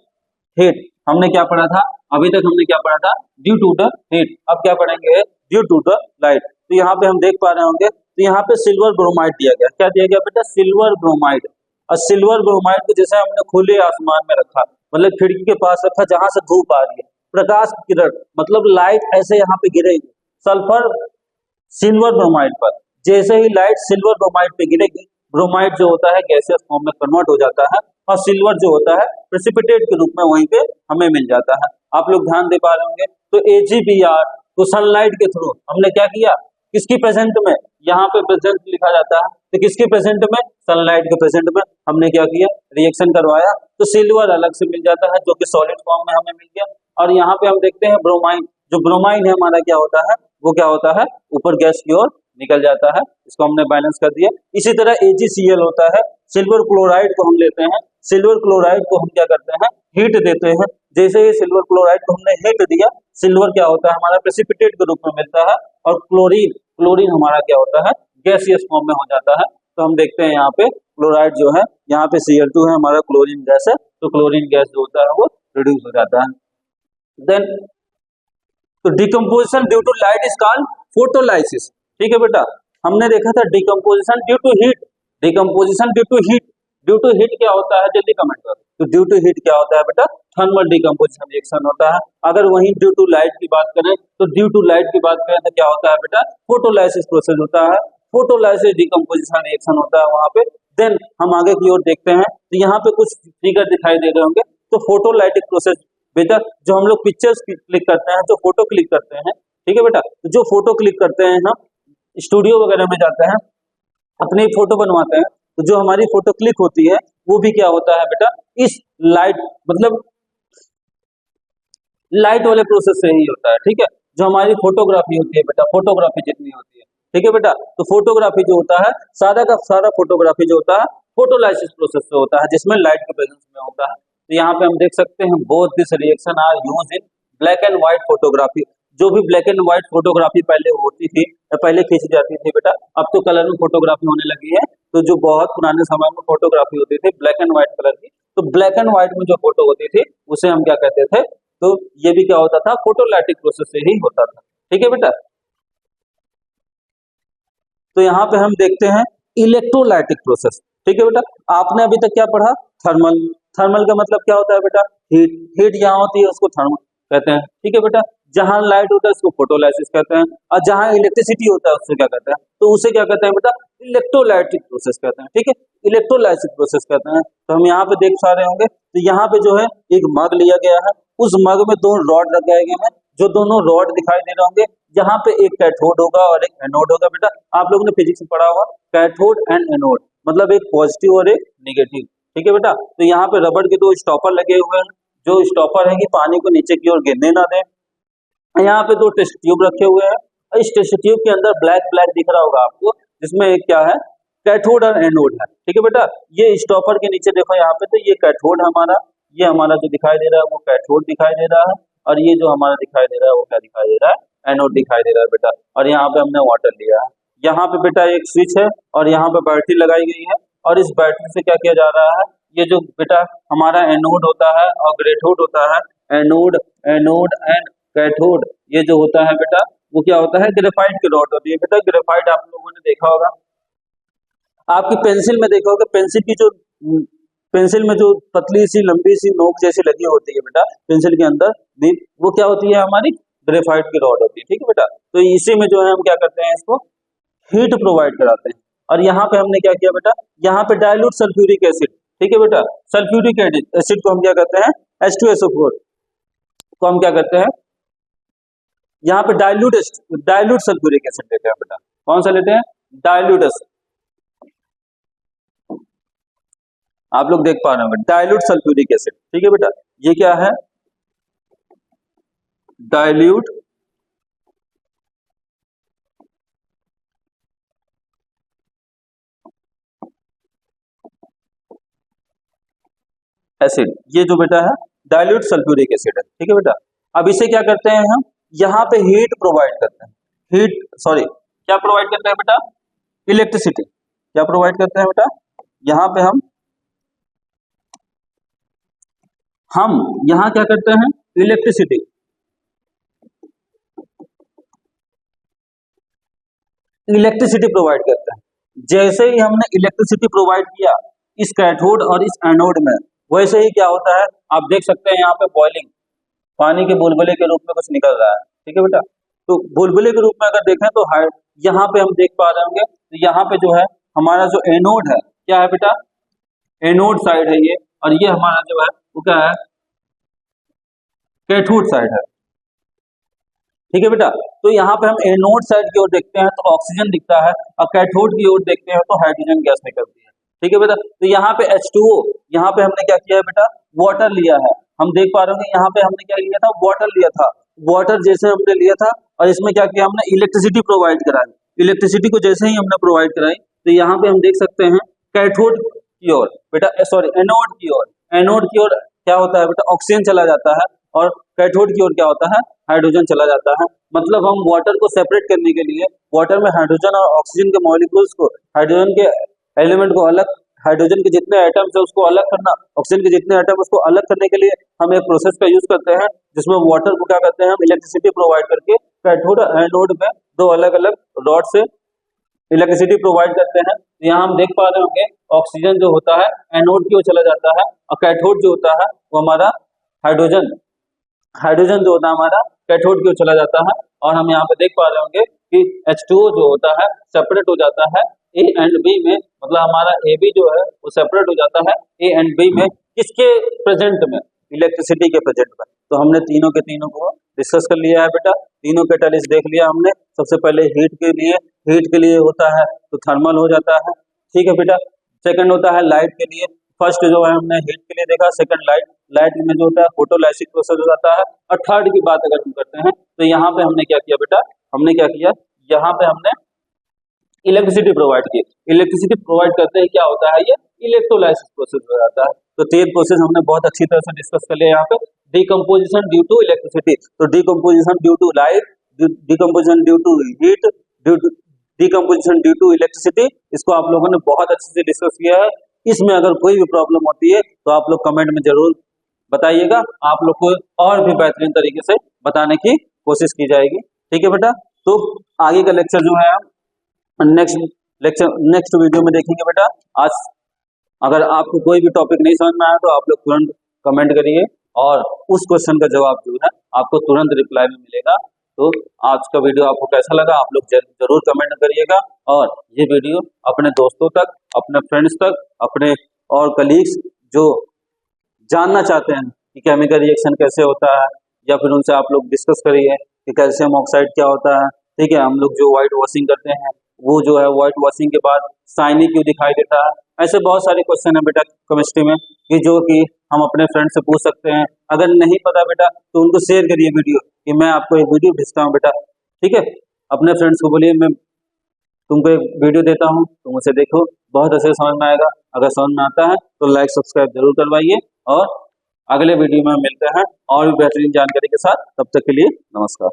हीट। हमने क्या पढ़ा था, अभी तक हमने क्या पढ़ा था, ड्यू टू द हीट। अब क्या पढ़ेंगे, ड्यू टू द लाइट। तो यहाँ पे हम देख पा रहे होंगे, तो यहाँ पे सिल्वर ब्रोमाइड दिया गया, क्या दिया गया बेटा, सिल्वर ब्रोमाइड। और सिल्वर ब्रोमाइड को जैसे हमने खुले आसमान में रखा, मतलब खिड़की के पास रखा जहां से धूप आ रही है, प्रकाश की किरण मतलब लाइट ऐसे यहाँ पे गिरेगी सल्फर सिल्वर ब्रोमाइड पर। जैसे ही लाइट सिल्वर ब्रोमाइड पे गिरेगी, ब्रोमाइड जो होता है गैसियस फॉर्म में कन्वर्ट हो जाता है और सिल्वर जो होता है प्रेसिपिटेट के रूप में वहीं पे हमें मिल जाता है। आप लोग ध्यान दे पा रहे होंगे। तो AgBr को सनलाइट के थ्रू हमने क्या किया, किसकी प्रेजेंट में, यहाँ पे प्रेजेंट लिखा जाता है, तो किसके प्रेजेंट में, सनलाइट के प्रेजेंट में हमने क्या किया, रिएक्शन करवाया। तो सिल्वर अलग से मिल जाता है जो कि सॉलिड फॉर्म में हमें मिल गया। और यहाँ पे हम देखते हैं ब्रोमाइन, जो ब्रोमाइन है हमारा क्या होता है, वो क्या होता है, ऊपर गैस की ओर निकल जाता है, इसको हमने बैलेंस कर दिया। इसी तरह AgCl होता है, सिल्वर क्लोराइड को हम लेते हैं, सिल्वर क्लोराइड को हम क्या करते हैं, हीट देते हैं। जैसे ही सिल्वर क्लोराइड को हमने हीट दिया, सिल्वर क्या होता है हमारा प्रेसिपिटेट के रूप में मिलता है और क्लोरीन हमारा क्या होता है, गैसियस फॉर्म में हो जाता है। तो हम देखते हैं यहाँ पे क्लोराइड जो है, यहाँ पे Cl2 है हमारा, क्लोरीन गैस है, तो क्लोरीन गैस जो होता है वो रिड्यूस हो जाता है। देन तो decomposition due to light is called photolysis. ठीक है बेटा, हमने देखा था decomposition due to heat, decomposition due to heat. Due to heat क्या होता है, जल्दी कमेंट करो। तो ड्यू टू हीट क्या होता है बेटा, थर्मल डिकम्पोजिशन रिएक्शन होता है। अगर वहीं ड्यू टू लाइट की बात करें, तो ड्यू टू लाइट की बात करें तो क्या होता है बेटा, फोटोलाइसिस प्रोसेस होता है, फोटोलाइसिस डिकम्पोजिशन रिएक्शन होता है वहां पे। देन हम आगे की ओर देखते हैं, तो यहाँ पे कुछ फिगर दिखाई दे रहे होंगे। तो फोटोलाइटिक प्रोसेस बेटा, जो हम लोग पिक्चर्स क्लिक करते हैं, जो फोटो क्लिक करते हैं, ठीक है बेटा, तो जो फोटो क्लिक करते हैं हम स्टूडियो वगैरह में जाते हैं, अपनी फोटो बनवाते हैं, तो जो हमारी फोटो क्लिक होती है वो भी क्या होता है बेटा, इस लाइट मतलब लाइट वाले प्रोसेस से ही होता है। ठीक है, जो हमारी फोटोग्राफी होती है बेटा, फोटोग्राफी जितनी होती है, ठीक है बेटा, तो फोटोग्राफी जो होता है, सारा का सारा फोटोग्राफी जो होता है फोटोलाइसिस प्रोसेस से होता है, जिसमें लाइट के प्रेजेंस में होता है। तो यहाँ पे हम देख सकते हैं both this reaction are used in black and white photography. जो भी ब्लैक एंड व्हाइट फोटोग्राफी पहले होती थी, पहले खींची जाती थी बेटा, अब तो कलर में फोटोग्राफी होने लगी है। तो जो बहुत पुराने समय में फोटोग्राफी होती थी ब्लैक एंड व्हाइट कलर की, तो ब्लैक एंड व्हाइट में जो फोटो होती थी उसे हम क्या कहते थे, तो ये भी क्या होता था, फोटोलाइटिक प्रोसेस से ही होता था। ठीक है बेटा, तो यहाँ पे हम देखते हैं इलेक्ट्रोलाइटिक प्रोसेस। ठीक है बेटा, आपने अभी तक क्या पढ़ा, थर्मल। थर्मल का मतलब क्या होता है बेटा, हीट। हीट जहाँ होती है उसको थर्मल कहते हैं। ठीक है बेटा, जहां लाइट होता है उसको फोटोलाइसिस कहते हैं, और जहां इलेक्ट्रिसिटी होता है उससे क्या कहते हैं, तो उसे क्या कहते हैं बेटा, इलेक्ट्रोलाइटिक प्रोसेस कहते हैं। ठीक है, इलेक्ट्रोलाइसिस प्रोसेस कहते हैं। तो हम यहाँ पे देख पा रहे होंगे, तो यहाँ पे जो है एक मग लिया गया है, उस मग में दो रॉड लगाए गए हैं, जो दोनों रॉड दिखाई दे रहे होंगे, जहां पे एक कैथोड होगा और एक एनोड होगा। बेटा आप लोगों ने फिजिक्स में पढ़ा होगा, कैथोड एंड एनोड मतलब एक पॉजिटिव और एक नेगेटिव। ठीक है बेटा, तो यहाँ पे रबड़ के दो स्टॉपर लगे हुए हैं, जो स्टॉपर है कि पानी को नीचे की ओर गिरने ना दें। यहाँ पे दो टेस्ट ट्यूब रखे हुए हैं, इस टेस्ट ट्यूब के अंदर ब्लैक ब्लैक दिख रहा होगा आपको, जिसमें एक क्या है, कैथोड और एनोड है। ठीक है बेटा, ये स्टॉपर के नीचे देखो यहाँ पे, तो ये कैथोड हमारा, ये हमारा जो दिखाई दे रहा है वो कैथोड दिखाई दे रहा है, और ये जो हमारा दिखाई दे रहा है वो क्या दिखाई दे रहा है, एनोड दिखाई दे रहा है बेटा। और यहाँ पे हमने वाटर लिया है, यहाँ पे बेटा एक स्विच है और यहाँ पे बैटरी लगाई गई है, और इस बैटरी से क्या किया जा रहा है, ये जो बेटा हमारा एनोड होता है और ग्रेथोड होता है, एनोड एनोड एंड कैथोड, ये जो होता है बेटा वो क्या होता है, ग्रेफाइट की रॉड होती है। बेटा ग्रेफाइट आप लोगों ने देखा होगा, आपकी पेंसिल में देखा होगा, पेंसिल में जो पतली सी लंबी सी नोक जैसी लगी होती है बेटा पेंसिल के अंदर भी, वो क्या होती है, हमारी ग्रेफाइट की रॉड होती है। ठीक है बेटा, तो इसी में जो है हम क्या करते हैं, इसको हीट प्रोवाइड कराते हैं। और यहाँ पे हमने क्या किया बेटा, यहाँ पे डाइल्यूट सल्फ्यूरिक एसिड, ठीक है बेटा, सल्फ्यूरिक एसिड को हम क्या कहते हैं, H2SO4, तो हम क्या करते हैं, यहाँ पे डाइल्यूट सल्फ्यूरिक एसिड लेते हैं बेटा। कौन सा लेते हैं? डाइल्यूट। आप लोग देख पा रहे होंगे डाइल्यूट सल्फ्यूरिक एसिड, ठीक है बेटा। ये क्या है? डाइल्यूट एसिड, ये जो बेटा है डाइल्यूट सल्फ्यूरिक एसिड है, ठीक है बेटा। अब इसे क्या करते हैं हम, यहाँ पे हीट प्रोवाइड करते हैं, क्या प्रोवाइड करते हैं बेटा? इलेक्ट्रिसिटी। क्या प्रोवाइड करते हैं बेटा? यहाँ पे हम यहाँ क्या करते हैं? इलेक्ट्रिसिटी। इलेक्ट्रिसिटी प्रोवाइड करते हैं। जैसे ही हमने इलेक्ट्रिसिटी प्रोवाइड किया इस कैथोड और इस एनोड में, वैसे ही क्या होता है आप देख सकते हैं, यहाँ पे बॉइलिंग, पानी के बुलबुले के रूप में कुछ निकल रहा है, ठीक है बेटा। तो बुलबुले के रूप में अगर देखें तो यहाँ पे हम देख पा रहे होंगे, तो यहाँ पे जो है हमारा जो एनोड है, क्या है बेटा? एनोड साइड है ये, और ये हमारा जो है वो क्या है? कैथोड साइड है, ठीक है बेटा। तो यहाँ पे हम एनोड साइड की ओर देखते हैं तो ऑक्सीजन दिखता है, और कैथोड की ओर देखते हैं तो हाइड्रोजन गैस निकलती है, ठीक है बेटा। तो यहाँ पे H2O, यहाँ पे हमने क्या किया है बेटा? वाटर लिया है। हम देख पा रहे हैं यहाँ पे हमने क्या लिया था? वाटर लिया था। वाटर जैसे हमने लिया था और इसमें क्या किया हमने? इलेक्ट्रिसिटी प्रोवाइड कराई। इलेक्ट्रिसिटी को जैसे ही हमने प्रोवाइड कराई तो यहाँ पे हम देख सकते हैं कैथोड की ओर बेटा, सॉरी एनोड की ओर, एनोड की ओर क्या होता है बेटा? ऑक्सीजन चला जाता है, और कैथोड की ओर क्या होता है? हाइड्रोजन चला जाता है। मतलब हम वाटर को सेपरेट करने के लिए वाटर में हाइड्रोजन और ऑक्सीजन के मॉलिक्यूल्स को, हाइड्रोजन के एलिमेंट को अलग, हाइड्रोजन के जितने एटम्स है उसको अलग करना, ऑक्सीजन के जितने एटम उसको अलग करने के लिए हम एक प्रोसेस का यूज करते हैं, जिसमें वाटर को क्या करते हैं हम? इलेक्ट्रिसिटी प्रोवाइड करके कैथोड और एनोड में दो अलग अलग रॉड से इलेक्ट्रिसिटी प्रोवाइड करते हैं। यहाँ हम देख पा रहे होंगे ऑक्सीजन जो होता है एनोड की ओर चला जाता है, और कैथोड जो होता है वो हमारा हाइड्रोजन जो होता है हमारा कैथोड की ओर चला जाता है। और हम यहाँ पे देख पा रहे होंगे कि H2O जो होता है सेपरेट हो जाता है A एंड B में, मतलब हमारा AB जो है वो सेपरेट हो जाता है A एंड B में, किसके प्रेजेंट में? इलेक्ट्रिसिटी के प्रेजेंट में। तो हमने तीनों के तीनों को डिस्कस कर लिया है बेटा, तीनों कैटालिस्ट देख लिया हमने। सबसे पहले हीट के लिए होता है तो थर्मल हो जाता है, ठीक है बेटा। सेकंड होता है लाइट के लिए, फर्स्ट जो है हमने हीट के लिए देखा, सेकंड लाइट में जो होता है फोटोलाइसिस प्रोसेस हो जाता है। और थर्ड की बात अगर हम करते हैं तो यहाँ पे हमने क्या किया बेटा? हमने क्या किया, यहाँ पे हमने इलेक्ट्रिसिटी प्रोवाइड की। इलेक्ट्रिसिटी प्रोवाइड करते ही क्या होता है? ये इलेक्ट्रोलाइसिस प्रोसेस हो जाता है। तो तीन प्रोसेस हमने बहुत अच्छी तरह से डिस्कस कर लिया यहाँ पे। डिकम्पोजिशन ड्यू टू इलेक्ट्रिसिटी, तो decomposition due to light, decomposition due to heat, decomposition due to electricity, इसको आप लोगों ने बहुत अच्छे से डिस्कस किया है। इसमें अगर कोई भी प्रॉब्लम होती है तो आप लोग कमेंट में जरूर बताइएगा, आप लोग को और भी बेहतरीन तरीके से बताने की कोशिश की जाएगी, ठीक है बेटा। तो आगे का लेक्चर जो है हम नेक्स्ट वीडियो में देखेंगे बेटा। आज अगर आपको कोई भी टॉपिक नहीं समझ में आया तो आप लोग तुरंत कमेंट करिए, और उस क्वेश्चन का जवाब जो है आपको तुरंत रिप्लाई में मिलेगा। तो आज का वीडियो आपको कैसा लगा आप लोग जरूर कमेंट करिएगा, और ये वीडियो अपने दोस्तों तक, अपने फ्रेंड्स तक, अपने और कलीग्स जो जानना चाहते हैं कि केमिकल रिएक्शन कैसे होता है, या फिर उनसे आप लोग डिस्कस करिए कि कैल्शियम ऑक्साइड क्या होता है, ठीक है। हम लोग जो व्हाइट वॉशिंग करते हैं वो जो है व्हाइट वॉशिंग के बाद शाइनी क्यों दिखाई देता है, ऐसे बहुत सारे क्वेश्चन है बेटा केमिस्ट्री में कि जो कि हम अपने फ्रेंड से पूछ सकते हैं। अगर नहीं पता बेटा तो उनको शेयर करिए वीडियो कि मैं आपको एक वीडियो भेजता हूँ बेटा, ठीक है। अपने फ्रेंड्स को बोलिए मैं तुमको एक वीडियो देता हूँ, तुम उसे देखो, बहुत अच्छे समझ में आएगा। अगर समझ में आता है तो लाइक सब्सक्राइब जरूर करवाइए, और अगले वीडियो में मिलते हैं और भी बेहतरीन जानकारी के साथ। तब तक के लिए नमस्कार।